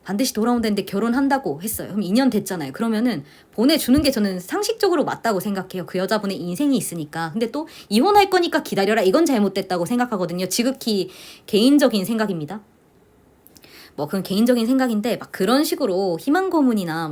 반드시 돌아온다는데 결혼한다고 했어요. 그럼 2년 됐잖아요. 그러면은 보내주는 게 저는 상식적으로 맞다고 생각해요. 그 여자분의 인생이 있으니까. 근데 또 이혼할 거니까 기다려라, 이건 잘못됐다고 생각하거든요. 지극히 개인적인 생각입니다. 그건 개인적인 생각인데 그런 식으로 희망 고문이나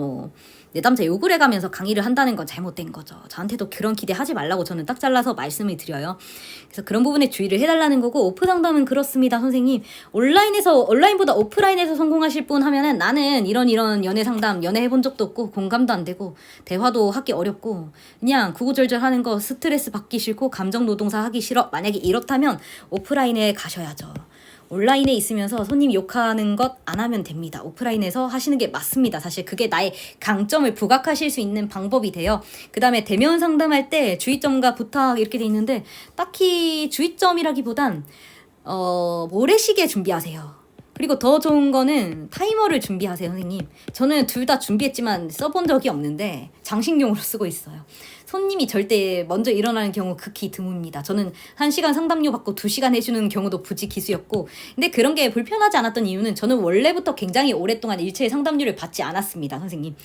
내담자 욕을 해가면서 강의를 한다는 건 잘못된 거죠. 저한테도 그런 기대하지 말라고 저는 딱 잘라서 말씀을 드려요. 그래서 그런 부분에 주의를 해달라는 거고, 오프 상담은 그렇습니다, 선생님. 온라인보다 오프라인에서 성공하실 분 하면은 나는 이런 연애 상담, 연애 해본 적도 없고 공감도 안 되고 대화도 하기 어렵고 그냥 구구절절 하는 거 스트레스 받기 싫고 감정 노동사 하기 싫어. 만약에 이렇다면 오프라인에 가셔야죠. 온라인에 있으면서 손님 욕하는 것 안 하면 됩니다. 오프라인에서 하시는 게 맞습니다. 사실 그게 나의 강점을 부각하실 수 있는 방법이 돼요. 그 다음에 대면 상담할 때 주의점과 부탁 이렇게 돼 있는데, 딱히 주의점이라기보단 모래시계 준비하세요. 그리고 더 좋은 거는 타이머를 준비하세요, 선생님. 저는 둘 다 준비했지만 써본 적이 없는데 장식용으로 쓰고 있어요. 손님이 절대 먼저 일어나는 경우 극히 드뭅니다. 저는 1시간 상담료 받고 2시간 해주는 경우도 부지 기수였고, 근데 그런 게 불편하지 않았던 이유는 저는 원래부터 굉장히 오랫동안 일체의 상담료를 받지 않았습니다, 선생님.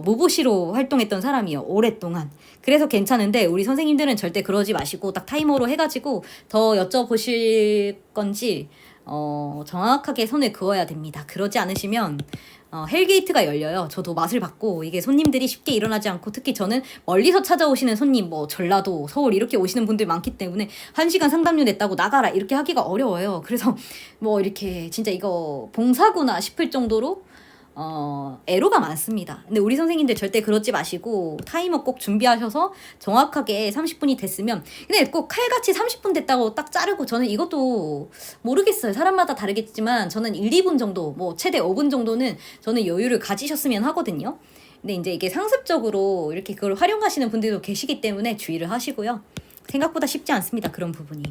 무보시로 활동했던 사람이요, 오랫동안. 그래서 괜찮은데 우리 선생님들은 절대 그러지 마시고 딱 타이머로 해가지고 더 여쭤보실 건지 정확하게 선을 그어야 됩니다. 그러지 않으시면 헬게이트가 열려요. 저도 맛을 봤고, 이게 손님들이 쉽게 일어나지 않고, 특히 저는 멀리서 찾아오시는 손님, 뭐 전라도, 서울 이렇게 오시는 분들 많기 때문에 1시간 상담료 냈다고 나가라 이렇게 하기가 어려워요. 그래서 뭐 이렇게 진짜 이거 봉사구나 싶을 정도로 애로가 많습니다. 근데 우리 선생님들 절대 그러지 마시고 타이머 꼭 준비하셔서 정확하게 30분이 됐으면, 근데 꼭 칼같이 30분 됐다고 딱 자르고, 저는 이것도 모르겠어요. 사람마다 다르겠지만 저는 1, 2분 정도, 뭐 최대 5분 정도는 저는 여유를 가지셨으면 하거든요. 근데 이제 이게 상습적으로 이렇게 그걸 활용하시는 분들도 계시기 때문에 주의를 하시고요. 생각보다 쉽지 않습니다, 그런 부분이.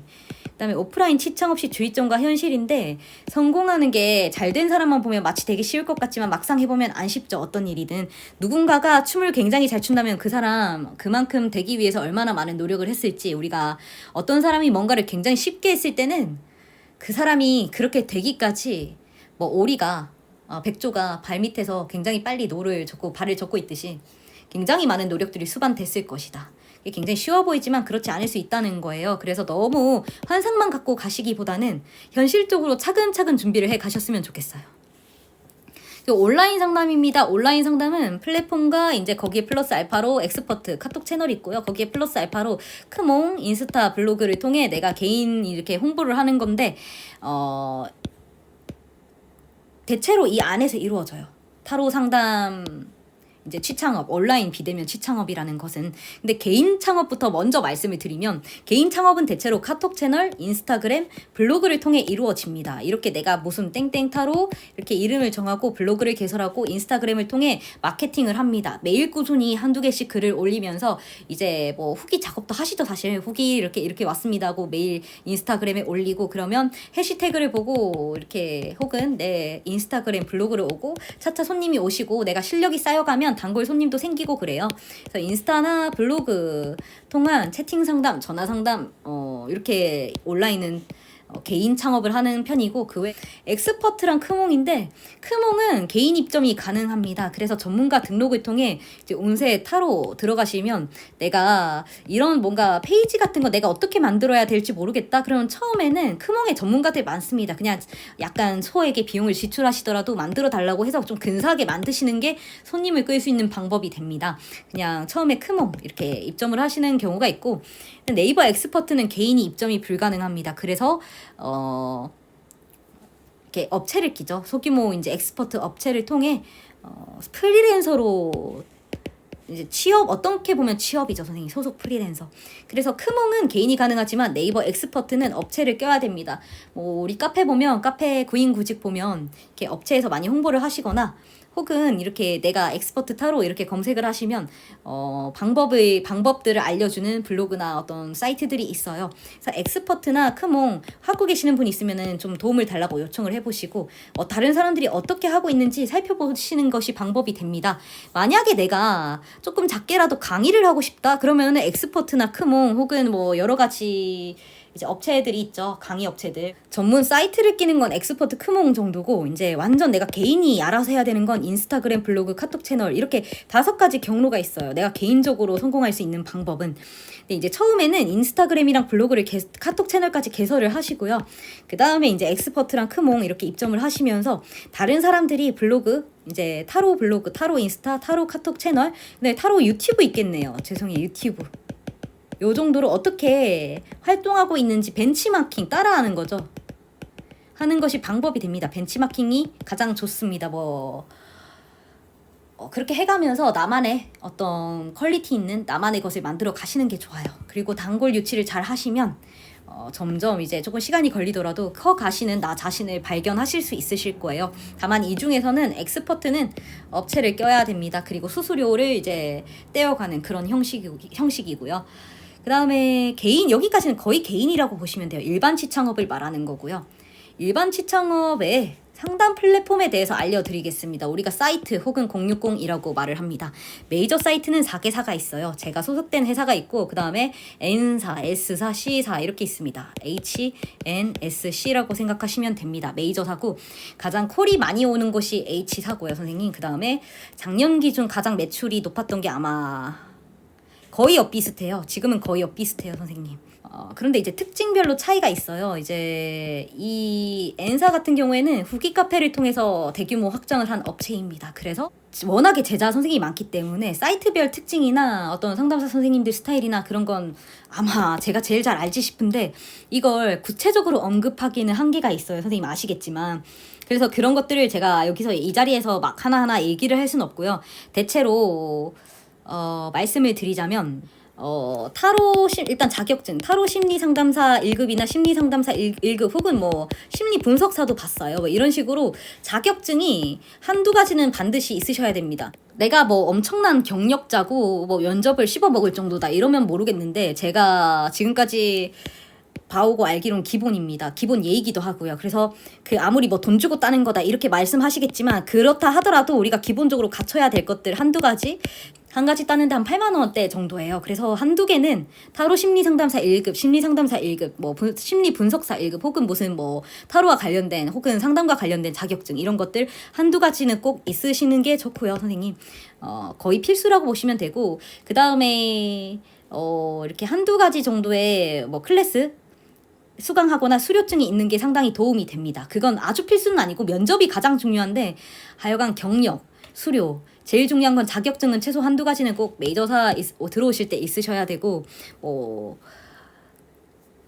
그다음에 오프라인 시청 없이 주의점과 현실인데, 성공하는 게 잘 된 사람만 보면 마치 되게 쉬울 것 같지만 막상 해보면 안 쉽죠. 어떤 일이든. 누군가가 춤을 굉장히 잘 춘다면 그 사람 그만큼 되기 위해서 얼마나 많은 노력을 했을지, 우리가 어떤 사람이 뭔가를 굉장히 쉽게 했을 때는 그 사람이 그렇게 되기까지 뭐 오리가 백조가 발밑에서 굉장히 빨리 노를 젓고 발을 젓고 있듯이 굉장히 많은 노력들이 수반됐을 것이다. 이게 굉장히 쉬워 보이지만 그렇지 않을 수 있다는 거예요. 그래서 너무 환상만 갖고 가시기보다는 현실적으로 차근차근 준비를 해 가셨으면 좋겠어요. 온라인 상담입니다. 온라인 상담은 플랫폼과 이제 거기에 플러스 알파로 엑스퍼트 카톡 채널이 있고요. 거기에 플러스 알파로 크몽 인스타 블로그를 통해 내가 개인 이렇게 홍보를 하는 건데, 대체로 이 안에서 이루어져요. 타로 상담, 이제 취창업, 온라인 비대면 취창업이라는 것은. 근데 개인 창업부터 먼저 말씀을 드리면, 개인 창업은 대체로 카톡 채널, 인스타그램, 블로그를 통해 이루어집니다. 이렇게 내가 무슨 땡땡타로 이렇게 이름을 정하고 블로그를 개설하고 인스타그램을 통해 마케팅을 합니다. 매일 꾸준히 한두 개씩 글을 올리면서 이제 뭐 후기 작업도 하시죠. 사실 후기 이렇게 왔습니다 하고 매일 인스타그램에 올리고, 그러면 해시태그를 보고 이렇게 혹은 내 인스타그램 블로그를 오고 차차 손님이 오시고 내가 실력이 쌓여가면 단골 손님도 생기고 그래요. 그래서 인스타나 블로그 통한 채팅 상담, 전화 상담, 이렇게 온라인은 개인 창업을 하는 편이고, 그 외 엑스퍼트랑 크몽인데, 크몽은 개인 입점이 가능합니다. 그래서 전문가 등록을 통해 이제 운세 타로 들어가시면, 내가 이런 뭔가 페이지 같은 거 내가 어떻게 만들어야 될지 모르겠다. 그러면 처음에는 크몽에 전문가들 많습니다. 그냥 약간 소액의 비용을 지출하시더라도 만들어 달라고 해서 좀 근사하게 만드시는 게 손님을 끌 수 있는 방법이 됩니다. 그냥 처음에 크몽 이렇게 입점을 하시는 경우가 있고, 네이버 엑스퍼트는 개인이 입점이 불가능합니다. 그래서 이렇게 업체를 끼죠. 소규모 이제 엑스퍼트 업체를 통해 프리랜서로 이제 취업, 어떻게 보면 취업이죠, 선생님. 소속 프리랜서. 그래서 크몽은 개인이 가능하지만 네이버 엑스퍼트는 업체를 껴야 됩니다. 뭐 우리 카페 보면, 카페 구인 구직 보면 이렇게 업체에서 많이 홍보를 하시거나, 혹은 이렇게 내가 엑스퍼트 타로 이렇게 검색을 하시면 방법들을 알려주는 블로그나 어떤 사이트들이 있어요. 그래서 엑스퍼트나 크몽 하고 계시는 분 있으면은 좀 도움을 달라고 요청을 해보시고, 다른 사람들이 어떻게 하고 있는지 살펴보시는 것이 방법이 됩니다. 만약에 내가 조금 작게라도 강의를 하고 싶다 그러면은 엑스퍼트나 크몽 혹은 뭐 여러 가지 이제 업체들이 있죠. 강의 업체들. 전문 사이트를 끼는 건 엑스퍼트 크몽 정도고, 이제 완전 내가 개인이 알아서 해야 되는 건 인스타그램, 블로그, 카톡 채널, 이렇게 5가지 경로가 있어요. 내가 개인적으로 성공할 수 있는 방법은. 근데 이제 처음에는 인스타그램이랑 블로그를 카톡 채널까지 개설을 하시고요. 그 다음에 이제 엑스퍼트랑 크몽 이렇게 입점을 하시면서 다른 사람들이 블로그, 이제 타로 블로그, 타로 인스타, 타로 카톡 채널, 근데 타로 유튜브 있겠네요. 죄송해요, 유튜브. 요 정도로 어떻게 활동하고 있는지 벤치마킹 따라하는 거죠. 하는 것이 방법이 됩니다. 벤치마킹이 가장 좋습니다. 그렇게 해가면서 나만의 어떤 퀄리티 있는 나만의 것을 만들어 가시는 게 좋아요. 그리고 단골 유치를 잘 하시면 점점 이제 조금 시간이 걸리더라도 커 가시는 나 자신을 발견하실 수 있으실 거예요. 다만 이 중에서는 엑스퍼트는 업체를 껴야 됩니다. 그리고 수수료를 이제 떼어가는 그런 형식이고요. 그 다음에 개인, 여기까지는 거의 개인이라고 보시면 돼요. 일반 취창업을 말하는 거고요. 일반 취창업의 상담 플랫폼에 대해서 알려드리겠습니다. 우리가 사이트 혹은 060이라고 말을 합니다. 메이저 사이트는 4개사가 있어요. 제가 소속된 회사가 있고 그 다음에 N사, S사, C사 이렇게 있습니다. HNSC라고 생각하시면 됩니다. 메이저사고 가장 콜이 많이 오는 곳이 H사고요, 선생님. 그 다음에 작년 기준 가장 매출이 높았던 게 아마 거의 엇비슷해요. 지금은 거의 엇비슷해요, 선생님. 그런데 이제 특징별로 차이가 있어요. 이제 이 N사 같은 경우에는 후기 카페를 통해서 대규모 확장을 한 업체입니다. 그래서 워낙에 제자 선생님이 많기 때문에 사이트별 특징이나 어떤 상담사 선생님들 스타일이나 그런 건 아마 제가 제일 잘 알지 싶은데 이걸 구체적으로 언급하기는 한계가 있어요. 선생님 아시겠지만. 그래서 그런 것들을 제가 여기서 이 자리에서 막 하나하나 얘기를 할 수는 없고요. 대체로 말씀을 드리자면 일단 자격증, 타로 심리 상담사 1급이나 심리 상담사 1급 혹은 뭐 심리 분석사도 봤어요. 뭐 이런 식으로 자격증이 한두 가지는 반드시 있으셔야 됩니다. 내가 뭐 엄청난 경력자고 뭐 면접을 씹어먹을 정도다 이러면 모르겠는데 제가 지금까지 봐오고 알기로는 기본입니다. 기본 예의기도 하고요. 그래서 그 아무리 뭐 돈 주고 따는 거다 이렇게 말씀하시겠지만 그렇다 하더라도 우리가 기본적으로 갖춰야 될 것들 한두 가지 한 가지 따는데 한 8만 원대 정도예요. 그래서 한두 개는 타로 심리 상담사 1급, 심리 상담사 1급, 뭐 심리 분석사 1급 혹은 무슨 뭐 타로와 관련된 혹은 상담과 관련된 자격증 이런 것들 한두 가지는 꼭 있으시는 게 좋고요, 선생님. 거의 필수라고 보시면 되고 그다음에 이렇게 한두 가지 정도의 뭐 클래스 수강하거나 수료증이 있는 게 상당히 도움이 됩니다. 그건 아주 필수는 아니고 면접이 가장 중요한데 하여간 경력, 수료 제일 중요한 건 자격증은 최소 한두 가지는 꼭 메이저사 들어오실 때 있으셔야 되고 그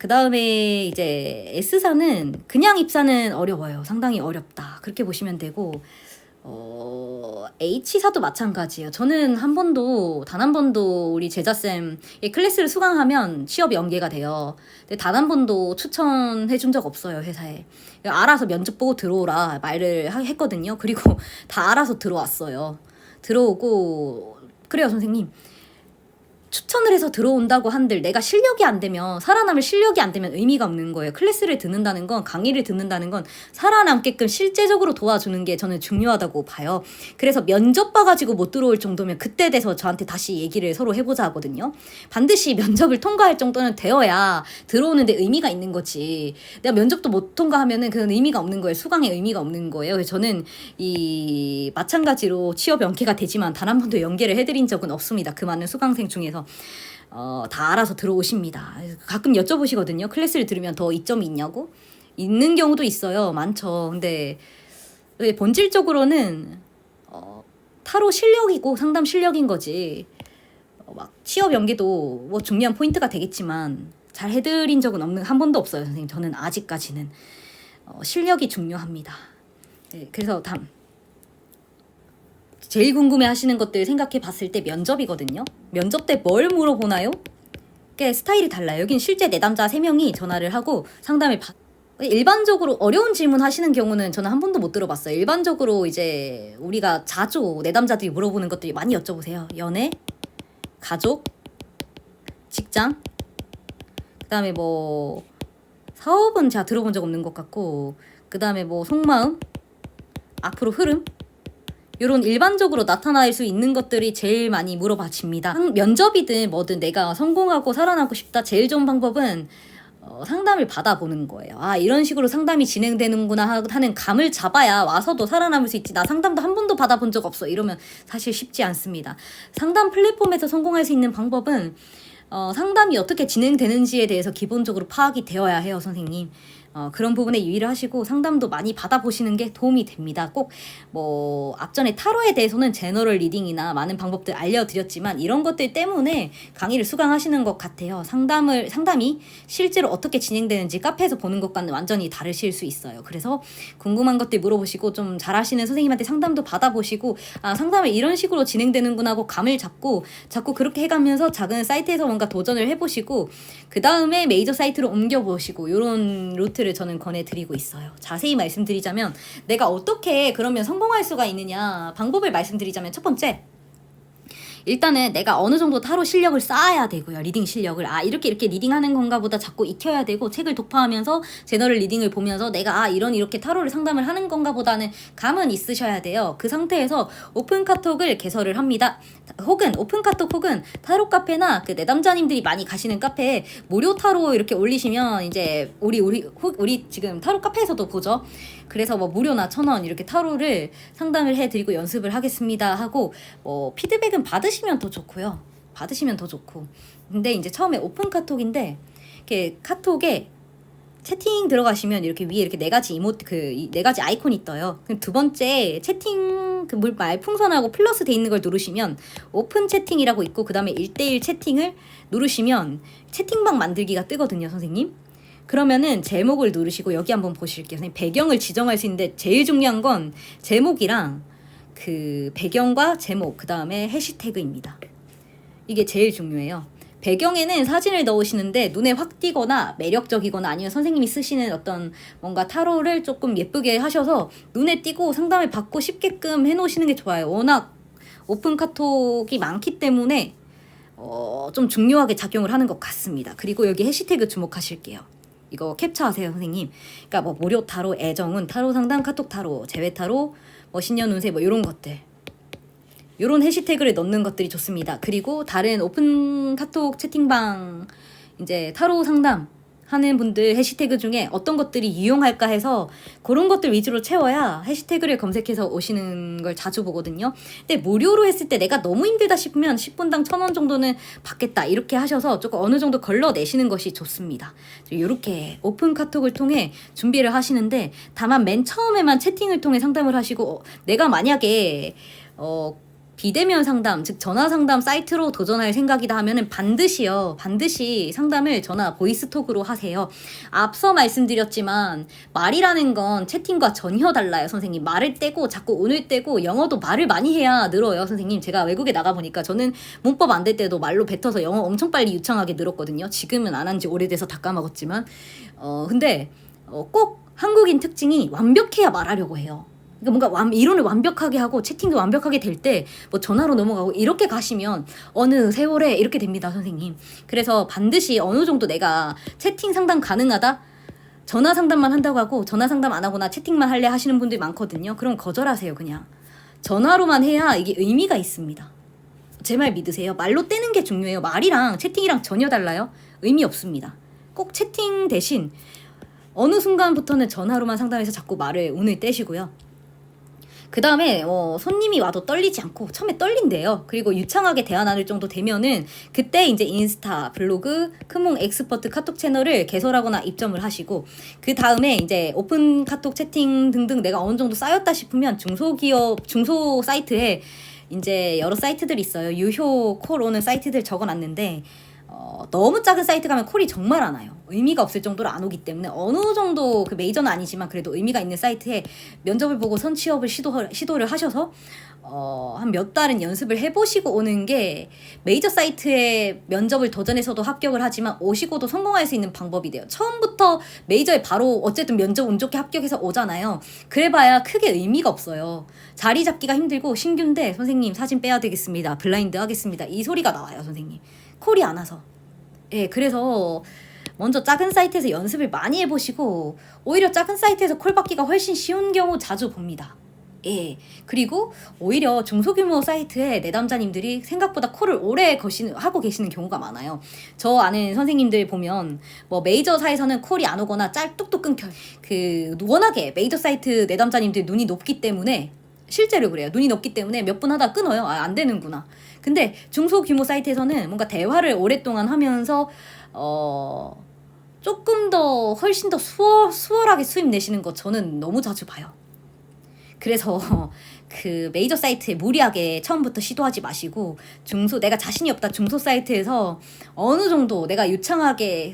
다음에 이제 S사는 그냥 입사는 어려워요. 상당히 어렵다. 그렇게 보시면 되고 H사도 마찬가지예요. 저는 단 한 번도 우리 제자쌤 클래스를 수강하면 취업 연계가 돼요. 근데 단 한 번도 추천해 준 적 없어요, 회사에. 알아서 면접 보고 들어오라 말을 했거든요. 그리고 다 알아서 들어왔어요. 들어오고 그래요, 선생님. 추천을 해서 들어온다고 한들 내가 실력이 안 되면 살아남을 실력이 안 되면 의미가 없는 거예요. 클래스를 듣는다는 건 강의를 듣는다는 건 살아남게끔 실제적으로 도와주는 게 저는 중요하다고 봐요. 그래서 면접 봐가지고 못 들어올 정도면 그때 돼서 저한테 다시 얘기를 서로 해보자 하거든요. 반드시 면접을 통과할 정도는 되어야 들어오는데 의미가 있는 거지. 내가 면접도 못 통과하면은 그건 의미가 없는 거예요. 수강에 의미가 없는 거예요. 그래서 저는 마찬가지로 취업 연계가 되지만 단 한 번도 연계를 해드린 적은 없습니다. 그 많은 수강생 중에서. 다 알아서 들어오십니다. 가끔 여쭤보시거든요. 클래스를 들으면 더 이점이 있냐고? 있는 경우도 있어요. 많죠. 근데 본질적으로는 타로 실력이고 상담 실력인 거지. 막 취업 연계도 뭐 중요한 포인트가 되겠지만 잘 해드린 적은 한 번도 없어요, 선생님. 저는 아직까지는 실력이 중요합니다. 네, 그래서 제일 궁금해 하시는 것들 생각해 봤을 때 면접이거든요. 면접 때 뭘 물어보나요? 꽤 스타일이 달라요. 여긴 실제 내담자 3명이 전화를 하고 상담을 일반적으로 어려운 질문 하시는 경우는 저는 한 번도 못 들어봤어요. 일반적으로 이제 우리가 자주 내담자들이 물어보는 것들이 많이 여쭤보세요. 연애, 가족, 직장, 그 다음에 뭐 사업은 제가 들어본 적 없는 것 같고 그 다음에 뭐 속마음, 앞으로 흐름 이런 일반적으로 나타날 수 있는 것들이 제일 많이 물어봐집니다. 면접이든 뭐든 내가 성공하고 살아남고 싶다. 제일 좋은 방법은 상담을 받아보는 거예요. 아, 이런 식으로 상담이 진행되는구나 하는 감을 잡아야 와서도 살아남을 수 있지. 나 상담도 한 번도 받아본 적 없어. 이러면 사실 쉽지 않습니다. 상담 플랫폼에서 성공할 수 있는 방법은 상담이 어떻게 진행되는지에 대해서 기본적으로 파악이 되어야 해요, 선생님. 그런 부분에 유의를 하시고 상담도 많이 받아보시는 게 도움이 됩니다. 꼭 뭐 앞전에 타로에 대해서는 제너럴 리딩이나 많은 방법들 알려드렸지만 이런 것들 때문에 강의를 수강하시는 것 같아요. 상담이 실제로 어떻게 진행되는지 카페에서 보는 것과는 완전히 다르실 수 있어요. 그래서 궁금한 것들 물어보시고 좀 잘하시는 선생님한테 상담도 받아보시고 상담을 이런 식으로 진행되는구나 하고 감을 잡고 자꾸 그렇게 해가면서 작은 사이트에서 뭔가 도전을 해보시고 그 다음에 메이저 사이트로 옮겨보시고 이런 루트를 저는 권해드리고 있어요. 자세히 말씀드리자면 내가 어떻게 그러면 성공할 수가 있느냐 방법을 말씀드리자면 첫 번째 일단은 내가 어느 정도 타로 실력을 쌓아야 되고요. 리딩 실력을. 이렇게 리딩하는 건가 보다 자꾸 익혀야 되고, 책을 독파하면서 제너럴 리딩을 보면서 내가 이렇게 타로를 상담을 하는 건가 보다는 감은 있으셔야 돼요. 그 상태에서 오픈 카톡을 개설을 합니다. 혹은 오픈 카톡 혹은 타로 카페나 그 내담자님들이 많이 가시는 카페에 무료 타로 이렇게 올리시면 이제 우리 지금 타로 카페에서도 보죠. 그래서 뭐 무료나 1,000원 이렇게 타로를 상담을 해드리고 연습을 하겠습니다 하고, 피드백은 받으시면 더 좋고요. 받으시면 더 좋고. 근데 이제 처음에 오픈 카톡인데, 이렇게 카톡에 채팅 들어가시면 이렇게 위에 이렇게 4가지 네 가지 아이콘이 떠요. 그럼 두 번째 채팅 말풍선하고 플러스 돼 있는 걸 누르시면 오픈 채팅이라고 있고, 그 다음에 1대1 채팅을 누르시면 채팅방 만들기가 뜨거든요, 선생님. 그러면은 제목을 누르시고 여기 한번 보실게요. 선생님, 배경을 지정할 수 있는데 제일 중요한 건 제목이랑 그 배경과 제목, 그 다음에 해시태그입니다. 이게 제일 중요해요. 배경에는 사진을 넣으시는데 눈에 확 띄거나 매력적이거나 아니면 선생님이 쓰시는 어떤 뭔가 타로를 조금 예쁘게 하셔서 눈에 띄고 상담을 받고 싶게끔 해놓으시는 게 좋아요. 워낙 오픈 카톡이 많기 때문에 좀 중요하게 작용을 하는 것 같습니다. 그리고 여기 해시태그 주목하실게요. 이거 캡처하세요, 선생님. 그러니까 뭐 무료 타로, 애정운, 타로 상담, 카톡 타로, 재회 타로, 뭐 신년 운세 뭐 이런 것들. 요런 해시태그를 넣는 것들이 좋습니다. 그리고 다른 오픈 카톡 채팅방 이제 타로 상담 하는 분들 해시태그 중에 어떤 것들이 유용할까 해서 그런 것들 위주로 채워야 해시태그를 검색해서 오시는 걸 자주 보거든요. 근데 무료로 했을 때 내가 너무 힘들다 싶으면 10분당 1,000원 정도는 받겠다 이렇게 하셔서 조금 어느 정도 걸러내시는 것이 좋습니다. 이렇게 오픈 카톡을 통해 준비를 하시는데, 다만 맨 처음에만 채팅을 통해 상담을 하시고, 내가 만약에 비대면 상담, 즉 전화 상담 사이트로 도전할 생각이다 하면은 반드시 상담을 전화 보이스톡으로 하세요. 앞서 말씀드렸지만 말이라는 건 채팅과 전혀 달라요, 선생님. 말을 떼고 자꾸 운을 떼고, 영어도 말을 많이 해야 늘어요, 선생님. 제가 외국에 나가 보니까 저는 문법 안 될 때도 말로 뱉어서 영어 엄청 빨리 유창하게 늘었거든요. 지금은 안 한 지 오래돼서 다 까먹었지만 근데 꼭 한국인 특징이 완벽해야 말하려고 해요. 그러니까 뭔가 이론을 완벽하게 하고 채팅도 완벽하게 될 때 뭐 전화로 넘어가고 이렇게 가시면 어느 세월에 이렇게 됩니다, 선생님. 그래서 반드시 어느 정도 내가 채팅 상담 가능하다? 전화 상담만 한다고 하고 전화 상담 안 하거나 채팅만 할래 하시는 분들이 많거든요. 그럼 거절하세요, 그냥. 전화로만 해야 이게 의미가 있습니다. 제 말 믿으세요. 말로 떼는 게 중요해요. 말이랑 채팅이랑 전혀 달라요. 의미 없습니다. 꼭 채팅 대신 어느 순간부터는 전화로만 상담해서 자꾸 운을 떼시고요. 그 다음에 손님이 와도 떨리지 않고, 처음에 떨린대요. 그리고 유창하게 대화 나눌 정도 되면은 그때 이제 인스타, 블로그, 크몽 엑스퍼트 카톡 채널을 개설하거나 입점을 하시고, 그 다음에 이제 오픈 카톡 채팅 등등 내가 어느 정도 쌓였다 싶으면 중소 사이트에 이제 여러 사이트들이 있어요. 유효 콜 오는 사이트들 적어놨는데 너무 작은 사이트 가면 콜이 정말 안 와요. 의미가 없을 정도로 안 오기 때문에 어느 정도 그 메이저는 아니지만 그래도 의미가 있는 사이트에 면접을 보고 선취업을 시도를 하셔서 한 몇 달은 연습을 해보시고 오는 게 메이저 사이트에 면접을 도전해서도 합격을 하지만 오시고도 성공할 수 있는 방법이 돼요. 처음부터 메이저에 바로 어쨌든 면접 운 좋게 합격해서 오잖아요. 그래봐야 크게 의미가 없어요. 자리 잡기가 힘들고 신규인데 선생님 사진 빼야 되겠습니다. 블라인드 하겠습니다. 이 소리가 나와요, 선생님. 콜이 안 와서. 예, 그래서 먼저 작은 사이트에서 연습을 많이 해보시고, 오히려 작은 사이트에서 콜 받기가 훨씬 쉬운 경우 자주 봅니다. 예, 그리고 오히려 중소규모 사이트에 내담자님들이 생각보다 콜을 오래 하고 계시는 경우가 많아요. 저 아는 선생님들 보면 뭐 메이저사에서는 콜이 안 오거나 뚝뚝 끊겨요. 워낙에 메이저 사이트 내담자님들 눈이 높기 때문에, 실제로 그래요. 눈이 높기 때문에 몇 분 하다 끊어요. 안 되는구나. 근데 중소규모 사이트에서는 뭔가 대화를 오랫동안 하면서 조금 더 훨씬 더 수월하게 수입 내시는 거 저는 너무 자주 봐요. 그래서 그 메이저 사이트에 무리하게 처음부터 시도하지 마시고, 내가 자신이 없다 중소 사이트에서 어느 정도 내가 유창하게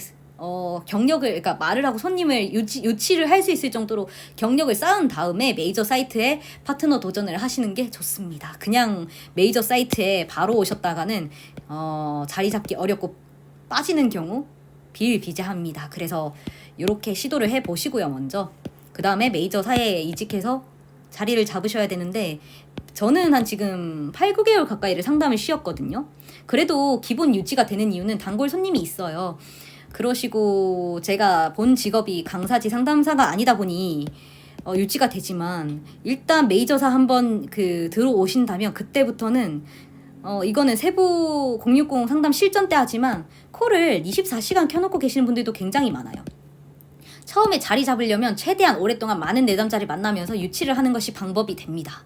경력을, 그러니까 말을 하고 손님을 유치를 할 수 있을 정도로 경력을 쌓은 다음에 메이저 사이트에 파트너 도전을 하시는 게 좋습니다. 그냥 메이저 사이트에 바로 오셨다가는 자리 잡기 어렵고 빠지는 경우 비일비재합니다. 그래서 이렇게 시도를 해보시고요, 먼저. 그 다음에 메이저 사회에 이직해서 자리를 잡으셔야 되는데, 저는 한 지금 8, 9개월 가까이를 상담을 쉬었거든요. 그래도 기본 유지가 되는 이유는 단골 손님이 있어요. 그러시고 제가 본 직업이 강사지 상담사가 아니다 보니 유지가 되지만, 일단 메이저사 한번 들어오신다면 그때부터는 이거는 세부 060 상담 실전 때 하지만 콜을 24시간 켜놓고 계시는 분들도 굉장히 많아요. 처음에 자리 잡으려면 최대한 오랫동안 많은 내담자를 만나면서 유치를 하는 것이 방법이 됩니다.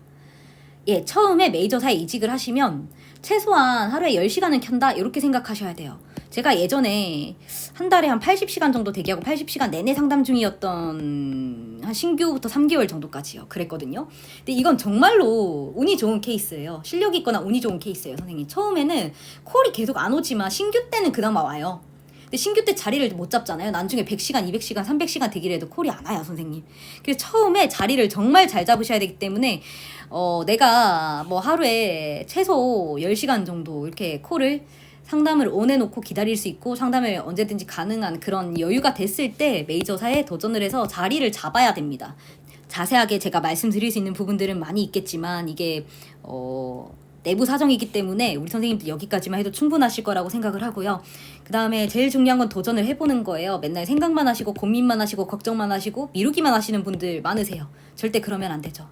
예, 처음에 메이저사에 이직을 하시면 최소한 하루에 10시간은 켠다 이렇게 생각하셔야 돼요. 제가 예전에 한 달에 한 80시간 정도 대기하고 80시간 내내 상담 중이었던, 한 신규부터 3개월 정도까지요. 그랬거든요. 근데 이건 정말로 운이 좋은 케이스예요. 실력이 있거나 운이 좋은 케이스예요, 선생님. 처음에는 콜이 계속 안 오지만 신규 때는 그나마 와요. 근데 신규 때 자리를 못 잡잖아요. 나중에 100시간, 200시간, 300시간 되기를 해도 콜이 안 와요, 선생님. 그래서 처음에 자리를 정말 잘 잡으셔야 되기 때문에 내가 뭐 하루에 최소 10시간 정도 이렇게 콜을 상담을 온해놓고 기다릴 수 있고 상담을 언제든지 가능한 그런 여유가 됐을 때 메이저사에 도전을 해서 자리를 잡아야 됩니다. 자세하게 제가 말씀드릴 수 있는 부분들은 많이 있겠지만 이게 내부 사정이기 때문에 우리 선생님들 여기까지만 해도 충분하실 거라고 생각을 하고요. 그 다음에 제일 중요한 건 도전을 해보는 거예요. 맨날 생각만 하시고 고민만 하시고 걱정만 하시고 미루기만 하시는 분들 많으세요. 절대 그러면 안 되죠.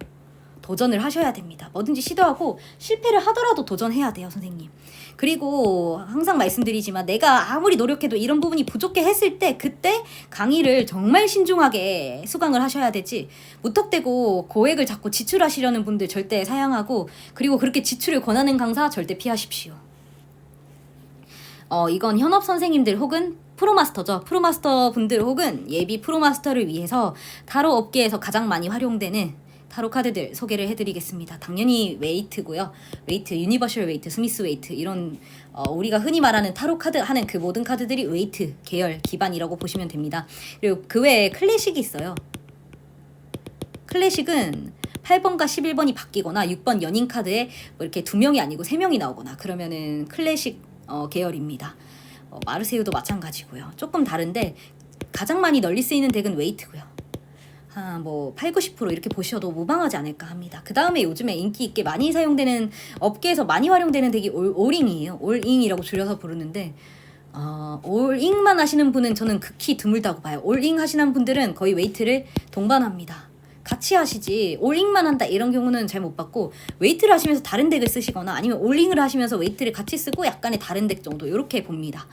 도전을 하셔야 됩니다. 뭐든지 시도하고 실패를 하더라도 도전해야 돼요, 선생님. 그리고 항상 말씀드리지만 내가 아무리 노력해도 이런 부분이 부족해 했을 때 그때 강의를 정말 신중하게 수강을 하셔야 되지, 무턱대고 고액을 자꾸 지출하시려는 분들 절대 사양하고, 그리고 그렇게 지출을 권하는 강사 절대 피하십시오. 이건 현업 선생님들 혹은 프로마스터죠. 프로마스터 분들 혹은 예비 프로마스터를 위해서 타로 업계에서 가장 많이 활용되는 타로 카드들 소개를 해드리겠습니다. 당연히 웨이트고요. 웨이트, 유니버셜 웨이트, 스미스 웨이트, 이런 우리가 흔히 말하는 타로 카드 하는 그 모든 카드들이 웨이트 계열 기반이라고 보시면 됩니다. 그리고 그 외에 클래식이 있어요. 클래식은 8번과 11번이 바뀌거나 6번 연인 카드에 뭐 이렇게 2명이 아니고 3명이 나오거나 그러면은 클래식 계열입니다. 마르세유도 마찬가지고요. 조금 다른데 가장 많이 널리 쓰이는 덱은 웨이트고요. 뭐 8, 90% 이렇게 보셔도 무방하지 않을까 합니다. 그 다음에 요즘에 인기 있게 많이 사용되는, 업계에서 많이 활용되는 덱이 올잉이에요. 올잉이라고 줄여서 부르는데 올잉만 하시는 분은 저는 극히 드물다고 봐요. 올잉 하시는 분들은 거의 웨이트를 동반합니다. 같이 하시지 올잉만 한다 이런 경우는 잘 못 봤고, 웨이트를 하시면서 다른 덱을 쓰시거나 아니면 올잉을 하시면서 웨이트를 같이 쓰고 약간의 다른 덱 정도 이렇게 봅니다.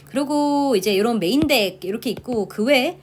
그리고 이제 이런 메인 덱 이렇게 있고, 그 외에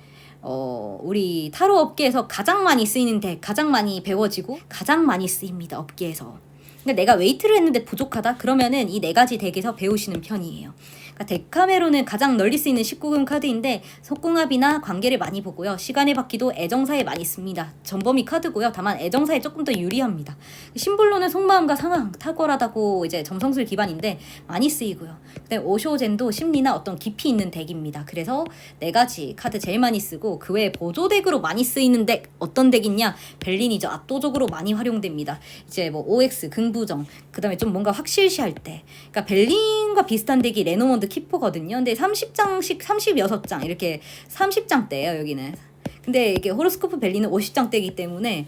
우리 타로 업계에서 가장 많이 쓰이는 덱, 가장 많이 배워지고 가장 많이 쓰입니다, 업계에서. 근데 내가 웨이트를 했는데 부족하다? 그러면은 이 4가지 덱에서 배우시는 편이에요. 그러니까 데카메로는 가장 널리 쓰이는 19금 카드인데 속궁합이나 관계를 많이 보고요. 시간의 바퀴도 애정사에 많이 씁니다. 전범위 카드고요. 다만 애정사에 조금 더 유리합니다. 심볼로는 속마음과 상황, 탁월하다고 이제 점성술 기반인데 많이 쓰이고요. 그다음에 오쇼젠도 심리나 어떤 깊이 있는 덱입니다. 그래서 4가지 카드 제일 많이 쓰고, 그 외에 보조덱으로 많이 쓰이는 덱 어떤 덱이냐? 벨린이죠. 압도적으로 많이 활용됩니다. 이제 뭐 OX, 긍부정, 그다음에 좀 뭔가 확실시할 때, 그러니까 벨린과 비슷한 덱이 레노몬드 키퍼거든요. 근데 30장씩 36장 이렇게 30장대예요, 여기는. 근데 이게 호로스코프 벨리는 50장대이기 때문에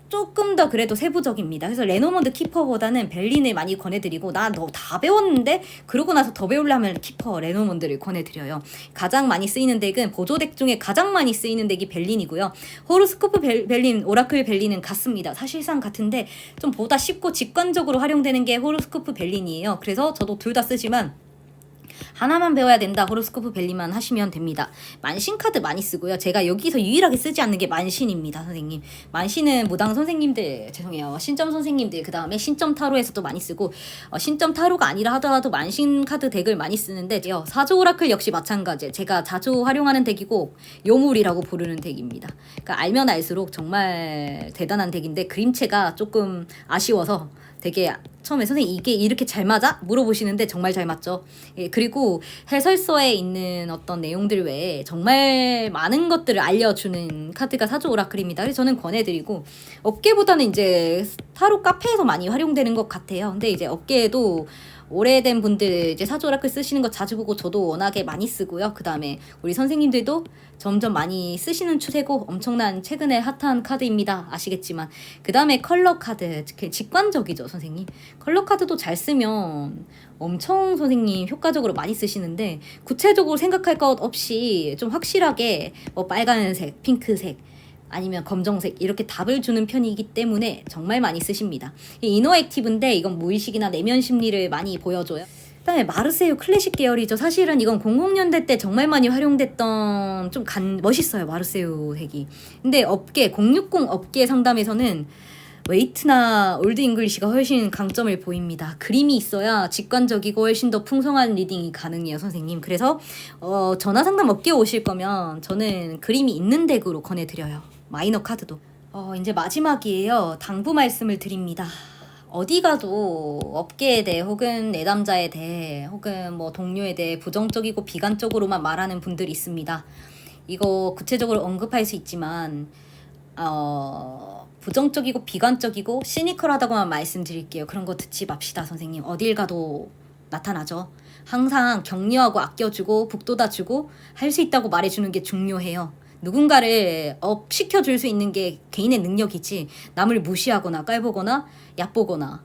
조금 더 그래도 세부적입니다. 그래서 레노몬드 키퍼보다는 벨린을 많이 권해드리고, 나 너 다 배웠는데 그러고 나서 더 배우려면 키퍼 레노몬드를 권해드려요. 가장 많이 쓰이는 덱은 보조덱 중에 가장 많이 쓰이는 덱이 벨린이고요. 호로스코프 벨린, 오라클 벨린은 같습니다. 사실상 같은데 좀 보다 쉽고 직관적으로 활용되는 게 호로스코프 벨린이에요. 그래서 저도 둘 다 쓰지만 하나만 배워야 된다, 호로스코프 벨리만 하시면 됩니다. 만신 카드 많이 쓰고요. 제가 여기서 유일하게 쓰지 않는 게 만신입니다, 선생님. 만신은 무당 선생님들, 죄송해요, 신점 선생님들, 그 다음에 신점 타로에서도 많이 쓰고, 신점 타로가 아니라 하더라도 만신 카드 덱을 많이 쓰는데요. 사조 오라클 역시 마찬가지. 제가 자주 활용하는 덱이고 요물이라고 부르는 덱입니다. 그러니까 알면 알수록 정말 대단한 덱인데 그림체가 조금 아쉬워서 되게 처음에 선생님 이게 이렇게 잘 맞아? 물어보시는데 정말 잘 맞죠. 예, 그리고 해설서에 있는 어떤 내용들 외에 정말 많은 것들을 알려주는 카드가 사조 오라클입니다. 그래서 저는 권해드리고, 업계보다는 이제 타로 카페에서 많이 활용되는 것 같아요. 근데 이제 업계에도 오래된 분들 이제 사조라클 쓰시는 거 자주 보고 저도 워낙에 많이 쓰고요. 그 다음에 우리 선생님들도 점점 많이 쓰시는 추세고 엄청난 최근에 핫한 카드입니다. 아시겠지만 그 다음에 컬러 카드 직관적이죠 선생님. 컬러 카드도 잘 쓰면 엄청 선생님 효과적으로 많이 쓰시는데 구체적으로 생각할 것 없이 좀 확실하게 뭐 빨간색, 핑크색 아니면 검정색 이렇게 답을 주는 편이기 때문에 정말 많이 쓰십니다. 이너 액티브인데 이건 무의식이나 내면 심리를 많이 보여줘요. 그다음에 마르세유 클래식 계열이죠. 사실은 이건 00년대 때 정말 많이 활용됐던 좀 멋있어요. 마르세유 색이. 근데 업계 060 업계 상담에서는 웨이트나 올드 잉글리시가 훨씬 강점을 보입니다. 그림이 있어야 직관적이고 훨씬 더 풍성한 리딩이 가능해요, 선생님. 그래서 전화 상담 업계 오실 거면 저는 그림이 있는 덱으로 권해드려요. 마이너 카드도. 이제 마지막이에요. 당부 말씀을 드립니다. 어디 가도 업계에 대해 혹은 내담자에 대해 혹은 뭐 동료에 대해 부정적이고 비관적으로만 말하는 분들이 있습니다. 이거 구체적으로 언급할 수 있지만 부정적이고 비관적이고 시니컬하다고만 말씀드릴게요. 그런 거 듣지 맙시다 선생님. 어딜 가도 나타나죠. 항상 격려하고 아껴주고 북돋아주고 할 수 있다고 말해주는 게 중요해요. 누군가를 업시켜줄 수 있는 게 개인의 능력이지 남을 무시하거나 깔보거나 얕보거나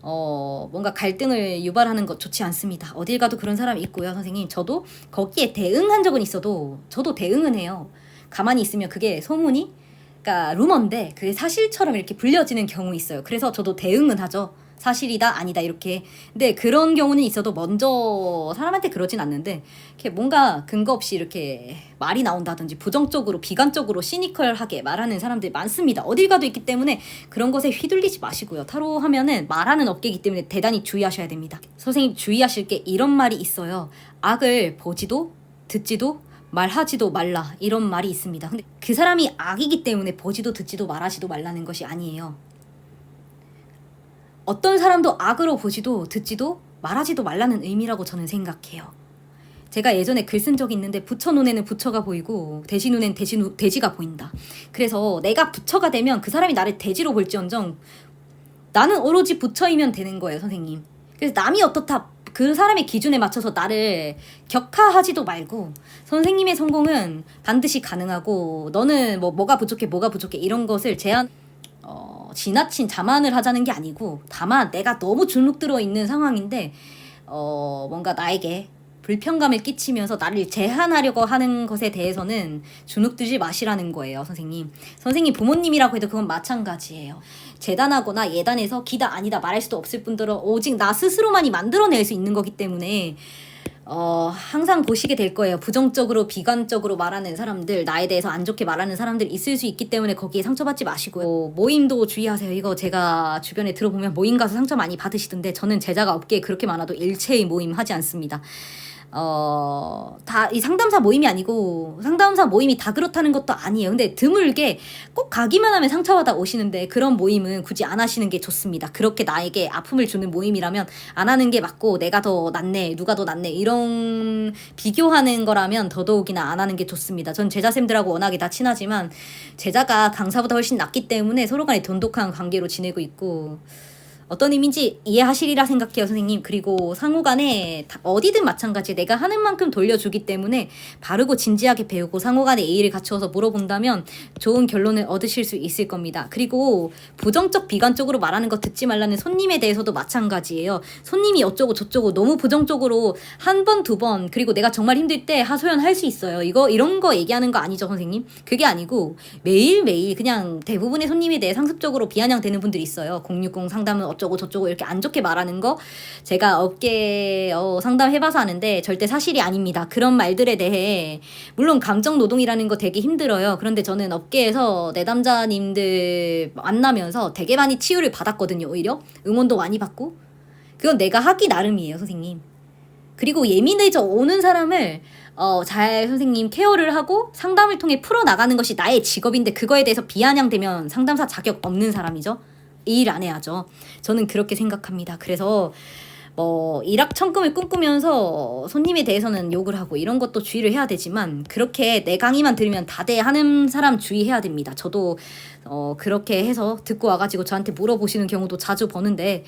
뭔가 갈등을 유발하는 것 좋지 않습니다. 어딜 가도 그런 사람이 있고요 선생님. 저도 거기에 대응한 적은 있어도 저도 대응은 해요. 가만히 있으면 그게 소문이 그러니까 루머인데 그게 사실처럼 이렇게 불려지는 경우 있어요. 그래서 저도 대응은 하죠. 사실이다 아니다 이렇게. 근데 그런 경우는 있어도 먼저 사람한테 그러진 않는데 이렇게 뭔가 근거 없이 이렇게 말이 나온다든지 부정적으로 비관적으로 시니컬하게 말하는 사람들이 많습니다. 어딜 가도 있기 때문에 그런 것에 휘둘리지 마시고요. 타로 하면은 말하는 업계이기 때문에 대단히 주의하셔야 됩니다. 선생님 주의하실 게 이런 말이 있어요. 악을 보지도 듣지도 말하지도 말라 이런 말이 있습니다. 근데 그 사람이 악이기 때문에 보지도 듣지도 말하지도 말라는 것이 아니에요. 어떤 사람도 악으로 보지도 듣지도 말하지도 말라는 의미라고 저는 생각해요. 제가 예전에 글 쓴 적이 있는데 부처 눈에는 부처가 보이고 돼지 눈엔 돼지가 보인다. 그래서 내가 부처가 되면 그 사람이 나를 돼지로 볼지언정 나는 오로지 부처이면 되는 거예요 선생님. 그래서 남이 어떻다 그 사람의 기준에 맞춰서 나를 격하하지도 말고 선생님의 성공은 반드시 가능하고 너는 뭐가 부족해 이런 것을 지나친 자만을 하자는 게 아니고 다만 내가 너무 주눅 들어 있는 상황인데 뭔가 나에게 불편감을 끼치면서 나를 제한하려고 하는 것에 대해서는 주눅 들지 마시라는 거예요 선생님. 선생님 부모님이라고 해도 그건 마찬가지예요. 재단하거나 예단해서 기다 아니다 말할 수도 없을 뿐더러 오직 나 스스로만이 만들어낼 수 있는 거기 때문에 항상 보시게 될 거예요. 부정적으로 비관적으로 말하는 사람들, 나에 대해서 안 좋게 말하는 사람들 있을 수 있기 때문에 거기에 상처받지 마시고요. 모임도 주의하세요. 이거 제가 주변에 들어보면 모임 가서 상처 많이 받으시던데 저는 제자가 업계에 그렇게 많아도 일체의 모임 하지 않습니다. 다 이 상담사 모임이 아니고 상담사 모임이 다 그렇다는 것도 아니에요. 근데 드물게 꼭 가기만 하면 상처받아 오시는데 그런 모임은 굳이 안 하시는 게 좋습니다. 그렇게 나에게 아픔을 주는 모임이라면 안 하는 게 맞고 내가 더 낫네 누가 더 낫네 이런 비교하는 거라면 더더욱이나 안 하는 게 좋습니다. 전 제자쌤들하고 워낙에 다 친하지만 제자가 강사보다 훨씬 낫기 때문에 서로 간에 돈독한 관계로 지내고 있고 어떤 의미인지 이해하시리라 생각해요 선생님. 그리고 상호간에 어디든 마찬가지 내가 하는 만큼 돌려주기 때문에 바르고 진지하게 배우고 상호간에 예의를 갖추어서 물어본다면 좋은 결론을 얻으실 수 있을 겁니다. 그리고 부정적 비관적으로 말하는 거 듣지 말라는 손님에 대해서도 마찬가지예요. 손님이 어쩌고 저쩌고 너무 부정적으로 한 번, 두 번 그리고 내가 정말 힘들 때 하소연할 수 있어요. 이런 거 얘기하는 거 아니죠 선생님? 그게 아니고 매일매일 그냥 대부분의 손님에 대해 상습적으로 비아냥대는 분들이 있어요. 060 상담은 어쩌고 저쩌고 이렇게 안 좋게 말하는 거 제가 업계 상담해봐서 아는데 절대 사실이 아닙니다. 그런 말들에 대해 물론 감정노동이라는 거 되게 힘들어요. 그런데 저는 업계에서 내담자님들 만나면서 되게 많이 치유를 받았거든요. 오히려 응원도 많이 받고 그건 내가 하기 나름이에요 선생님. 그리고 예민해져 오는 사람을 잘 선생님 케어를 하고 상담을 통해 풀어나가는 것이 나의 직업인데 그거에 대해서 비아냥되면 상담사 자격 없는 사람이죠. 이 일 안 해야죠. 저는 그렇게 생각합니다. 그래서 일확천금을 꿈꾸면서 손님에 대해서는 욕을 하고 이런 것도 주의를 해야 되지만 그렇게 내 강의만 들으면 다대하는 사람 주의해야 됩니다. 저도 그렇게 해서 듣고 와가지고 저한테 물어보시는 경우도 자주 보는데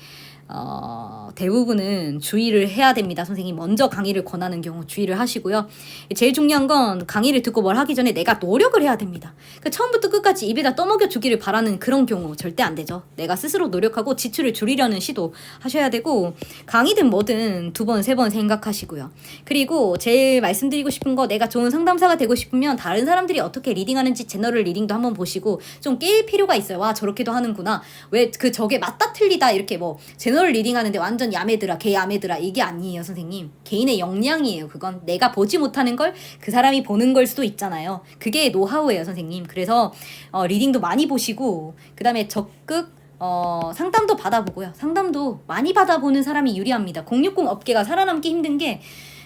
대부분은 주의를 해야 됩니다. 선생님 먼저 강의를 권하는 경우 주의를 하시고요. 제일 중요한 건 강의를 듣고 뭘 하기 전에 내가 노력을 해야 됩니다. 그러니까 처음부터 끝까지 입에다 떠먹여 주기를 바라는 그런 경우 절대 안 되죠. 내가 스스로 노력하고 지출을 줄이려는 시도 하셔야 되고, 강의든 뭐든 2번, 3번 생각하시고요. 그리고 제일 말씀드리고 싶은 거, 내가 좋은 상담사가 되고 싶으면 다른 사람들이 어떻게 리딩하는지 제너럴 리딩도 한번 보시고 좀 깰 필요가 있어요. 와, 저렇게도 하는구나. 왜 저게 맞다 틀리다 이렇게 뭐 제너럴 리딩 하는데 완전 야매들아, 개 야매들아, 이게 아니에요. 선생님, 개인의 역량이에요. 그건 내가 보지 못하는 걸 그 사람이 보는 걸 수도 있잖아요. 그게 노하우예요. 선생님, 그래서 리딩도 많이 보시고, 그 다음에 적극 상담도 받아보고요. 상담도 많이 받아보는 사람이 유리합니다. 060 업계가 살아남기 힘든 게,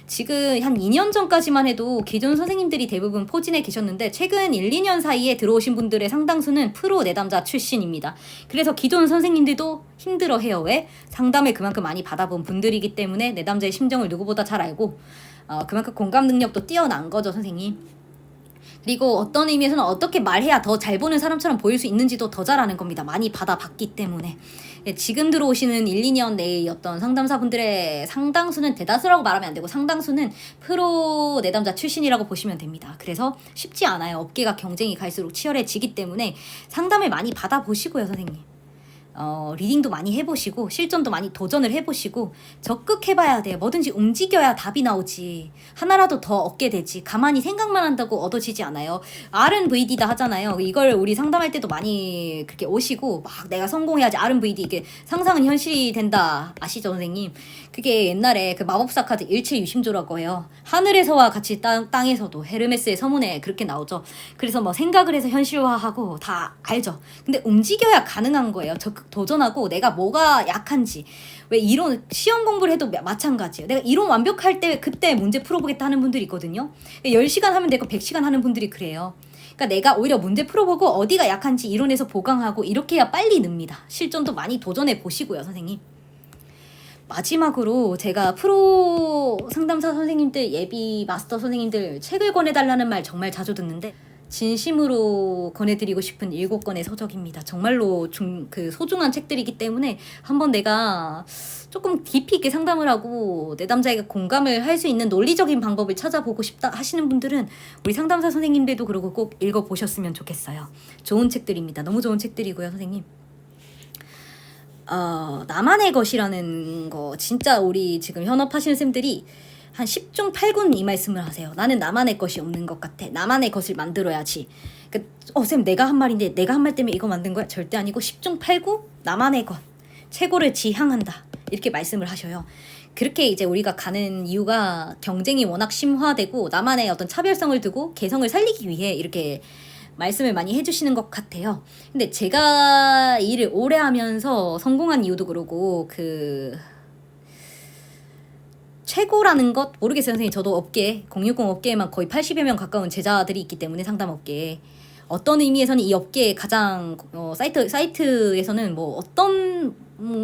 지금 한 2년 전까지만 해도 기존 선생님들이 대부분 포진해 계셨는데, 최근 1, 2년 사이에 들어오신 분들의 상당수는 프로 내담자 출신입니다. 그래서 기존 선생님들도 힘들어해요. 왜? 상담을 그만큼 많이 받아본 분들이기 때문에 내담자의 심정을 누구보다 잘 알고, 그만큼 공감 능력도 뛰어난 거죠, 선생님. 그리고 어떤 의미에서는 어떻게 말해야 더 잘 보는 사람처럼 보일 수 있는지도 더 잘 아는 겁니다. 많이 받아봤기 때문에. 지금 들어오시는 1, 2년 내의 어떤 상담사분들의 상당수는, 대다수라고 말하면 안 되고 상당수는 프로 내담자 출신이라고 보시면 됩니다. 그래서 쉽지 않아요. 업계가 경쟁이 갈수록 치열해지기 때문에 상담을 많이 받아보시고요, 선생님. 리딩도 많이 해보시고, 실전도 많이 도전을 해보시고, 적극해봐야 돼요. 뭐든지 움직여야 답이 나오지. 하나라도 더 얻게 되지. 가만히 생각만 한다고 얻어지지 않아요. R&VD다 하잖아요. 이걸 우리 상담할 때도 많이 그렇게 오시고, 막 내가 성공해야지, R&VD, 이게 상상은 현실이 된다 아시죠, 선생님? 그게 옛날에 그 마법사 카드 일체유심조라고 해요. 하늘에서와 같이 땅에서도 헤르메스의 서문에 그렇게 나오죠. 그래서 뭐 생각을 해서 현실화하고 다 알죠. 근데 움직여야 가능한 거예요. 적극 도전하고, 내가 뭐가 약한지. 왜 이론 시험 공부를 해도 마찬가지예요. 내가 이론 완벽할 때 그때 문제 풀어보겠다 하는 분들이 있거든요. 10시간 하면 되고 100시간 하는 분들이 그래요. 그러니까 내가 오히려 문제 풀어보고 어디가 약한지 이론에서 보강하고, 이렇게 해야 빨리 늡니다. 실전도 많이 도전해 보시고요, 선생님. 마지막으로 제가 프로 상담사 선생님들, 예비 마스터 선생님들 책을 권해달라는 말 정말 자주 듣는데, 진심으로 권해드리고 싶은 7권의 서적입니다. 정말로 그 소중한 책들이기 때문에 한번 내가 조금 깊이 있게 상담을 하고 내담자에게 공감을 할 수 있는 논리적인 방법을 찾아보고 싶다 하시는 분들은 우리 상담사 선생님들도 그러고 꼭 읽어보셨으면 좋겠어요. 좋은 책들입니다. 너무 좋은 책들이고요, 선생님. 나만의 것이라는 거, 진짜 우리 지금 현업하시는 쌤들이 한 10중 8군 이 말씀을 하세요. 나는 나만의 것이 없는 것 같아. 나만의 것을 만들어야지. 쌤, 내가 한 말인데 내가 한 말 때문에 이거 만든 거야? 절대 아니고 10중 8구 나만의 것, 최고를 지향한다, 이렇게 말씀을 하셔요. 그렇게 이제 우리가 가는 이유가 경쟁이 워낙 심화되고 나만의 어떤 차별성을 두고 개성을 살리기 위해 이렇게 말씀을 많이 해주시는 것 같아요. 근데 제가 일을 오래 하면서 성공한 이유도 그러고, 최고라는 것 모르겠어요, 선생님. 저도 업계 060 업계에만 거의 80여 명 가까운 제자들이 있기 때문에, 상담 업계에 어떤 의미에서는 이 업계의 가장 사이트에서는 뭐 어떤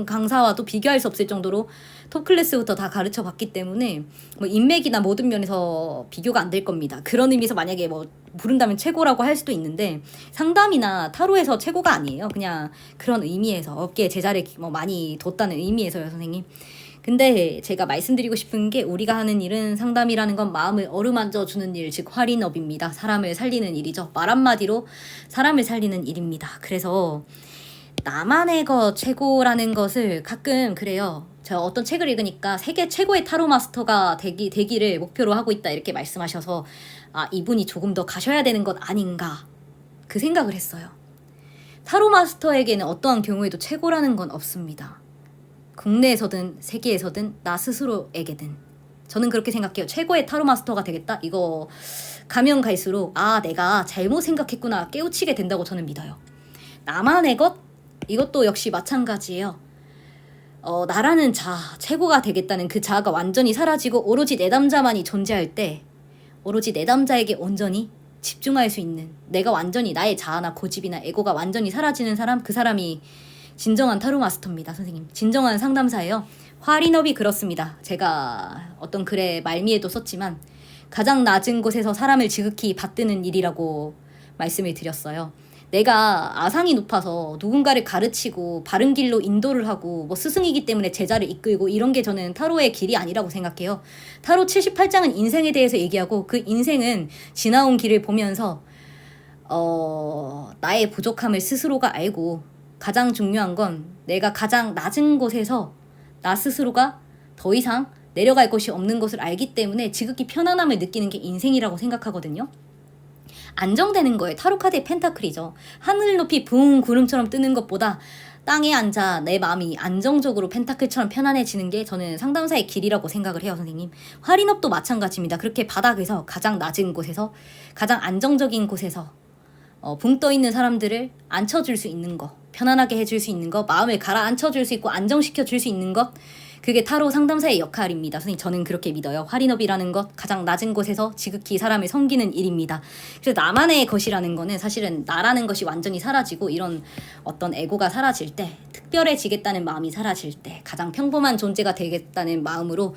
강사와도 비교할 수 없을 정도로 톱 클래스부터 다 가르쳐 봤기 때문에 뭐 인맥이나 모든 면에서 비교가 안 될 겁니다. 그런 의미에서 만약에 뭐 부른다면 최고라고 할 수도 있는데, 상담이나 타로에서 최고가 아니에요. 그냥 그런 의미에서 업계에 제자를 뭐 많이 뒀다는 의미에서요, 선생님. 근데 제가 말씀드리고 싶은 게, 우리가 하는 일은, 상담이라는 건 마음을 어루만져 주는 일, 즉 활인업입니다. 사람을 살리는 일이죠. 말 한마디로 사람을 살리는 일입니다. 그래서 나만의 것 최고라는 것을 가끔 그래요. 제가 어떤 책을 읽으니까 세계 최고의 타로 마스터가 되기를 목표로 하고 있다, 이렇게 말씀하셔서 이분이 조금 더 가셔야 되는 것 아닌가, 그 생각을 했어요. 타로 마스터에게는 어떠한 경우에도 최고라는 건 없습니다. 국내에서든 세계에서든 나 스스로에게든. 저는 그렇게 생각해요. 최고의 타로 마스터가 되겠다? 이거 가면 갈수록 내가 잘못 생각했구나 깨우치게 된다고 저는 믿어요. 나만의 것? 이것도 역시 마찬가지예요. 나라는 자아, 최고가 되겠다는 그 자아가 완전히 사라지고 오로지 내담자만이 존재할 때, 오로지 내담자에게 온전히 집중할 수 있는, 내가 완전히 나의 자아나 고집이나 에고가 완전히 사라지는 사람, 그 사람이 진정한 타로 마스터입니다, 선생님. 진정한 상담사예요. 활인업이 그렇습니다. 제가 어떤 글에 말미에도 썼지만 가장 낮은 곳에서 사람을 지극히 받드는 일이라고 말씀을 드렸어요. 내가 아상이 높아서 누군가를 가르치고 바른 길로 인도를 하고 뭐 스승이기 때문에 제자를 이끌고 이런 게 저는 타로의 길이 아니라고 생각해요. 타로 78장은 인생에 대해서 얘기하고 그 인생은 지나온 길을 보면서 나의 부족함을 스스로가 알고 가장 중요한 건 내가 가장 낮은 곳에서 나 스스로가 더 이상 내려갈 곳이 없는 것을 알기 때문에 지극히 편안함을 느끼는 게 인생이라고 생각하거든요. 안정되는 거예요. 타로 카드의 펜타클이죠. 하늘 높이 붕 구름처럼 뜨는 것보다 땅에 앉아 내 마음이 안정적으로 펜타클처럼 편안해지는 게 저는 상담사의 길이라고 생각을 해요, 선생님. 활인업도 마찬가지입니다. 그렇게 바닥에서 가장 낮은 곳에서 가장 안정적인 곳에서 붕 떠 있는 사람들을 앉혀줄 수 있는 거, 편안하게 해줄 수 있는 거, 마음을 가라앉혀줄 수 있고 안정시켜줄 수 있는 것, 그게 타로 상담사의 역할입니다. 선생님, 저는 그렇게 믿어요. 활인업이라는 것, 가장 낮은 곳에서 지극히 사람을 섬기는 일입니다. 그래서 나만의 것이라는 거는 사실은 나라는 것이 완전히 사라지고 이런 어떤 에고가 사라질 때, 특별해지겠다는 마음이 사라질 때, 가장 평범한 존재가 되겠다는 마음으로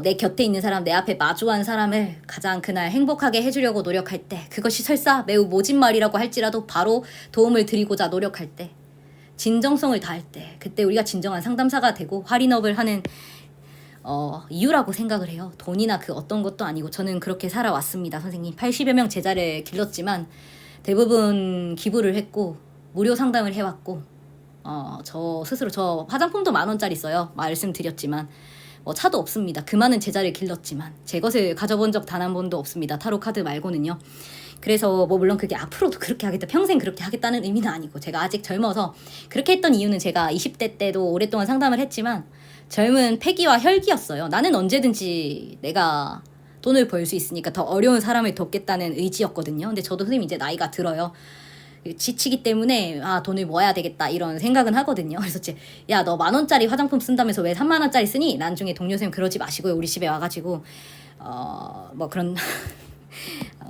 내 곁에 있는 사람, 내 앞에 마주한 사람을 가장 그날 행복하게 해주려고 노력할 때, 그것이 설사 매우 모진 말이라고 할지라도 바로 도움을 드리고자 노력할 때, 진정성을 다할 때, 그때 우리가 진정한 상담사가 되고 활인업을 하는 이유라고 생각을 해요. 돈이나 그 어떤 것도 아니고 저는 그렇게 살아왔습니다. 선생님, 80여 명 제자를 길렀지만 대부분 기부를 했고 무료 상담을 해왔고 저 스스로 저 화장품도 10,000원짜리 써요. 말씀드렸지만 차도 없습니다. 그 많은 제자를 길렀지만 제 것을 가져본 적 단 한 번도 없습니다. 타로 카드 말고는요. 그래서 뭐 물론 그게 앞으로도 그렇게 하겠다, 평생 그렇게 하겠다는 의미는 아니고, 제가 아직 젊어서 그렇게 했던 이유는 제가 20대 때도 오랫동안 상담을 했지만 젊은 패기와 혈기였어요. 나는 언제든지 내가 돈을 벌 수 있으니까 더 어려운 사람을 돕겠다는 의지였거든요. 근데 저도 선생님 이제 나이가 들어요. 지치기 때문에 돈을 모아야 되겠다 이런 생각은 하거든요. 그래서 야, 너 10,000원짜리 화장품 쓴다면서 왜 30,000원짜리 쓰니? 나중에 동료 선생님 그러지 마시고요. 우리 집에 와가지고 뭐 그런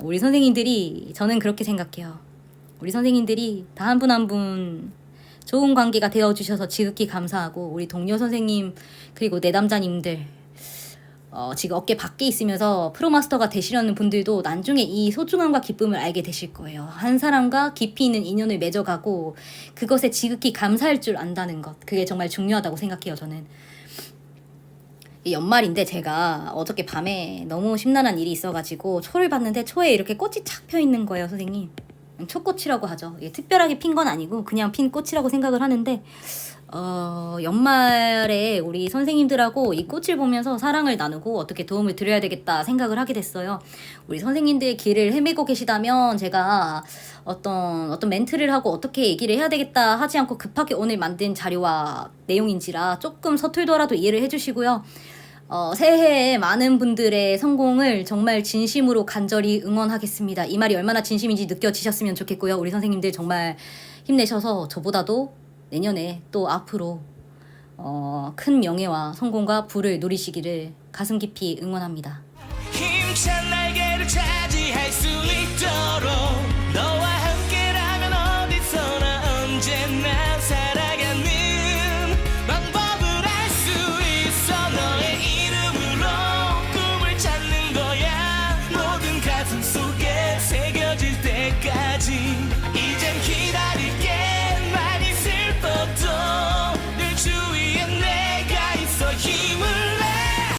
우리 선생님들이, 저는 그렇게 생각해요. 우리 선생님들이 다 한 분 한 분 좋은 관계가 되어주셔서 지극히 감사하고, 우리 동료 선생님 그리고 내담자님들 지금 어깨 밖에 있으면서 프로마스터가 되시려는 분들도 나중에 이 소중함과 기쁨을 알게 되실 거예요. 한 사람과 깊이 있는 인연을 맺어가고 그것에 지극히 감사할 줄 안다는 것, 그게 정말 중요하다고 생각해요. 저는 연말인데 제가 어저께 밤에 너무 심란한 일이 있어가지고 초를 봤는데 초에 이렇게 꽃이 착 펴 있는 거예요, 선생님. 초꽃이라고 하죠. 이게 특별하게 핀 건 아니고 그냥 핀 꽃이라고 생각을 하는데 연말에 우리 선생님들하고 이 꽃을 보면서 사랑을 나누고 어떻게 도움을 드려야 되겠다 생각을 하게 됐어요. 우리 선생님들의 길을 헤매고 계시다면 제가 어떤 멘트를 하고 어떻게 얘기를 해야 되겠다 하지 않고 급하게 오늘 만든 자료와 내용인지라 조금 서툴더라도 이해를 해주시고요. 새해에 많은 분들의 성공을 정말 진심으로 간절히 응원하겠습니다. 이 말이 얼마나 진심인지 느껴지셨으면 좋겠고요. 우리 선생님들 정말 힘내셔서 저보다도 내년에 또 앞으로 큰 명예와 성공과 부를 누리시기를 가슴 깊이 응원합니다. 힘찬 날개를 차지할 수 있도록 너와 함께라면 어디서나 언제나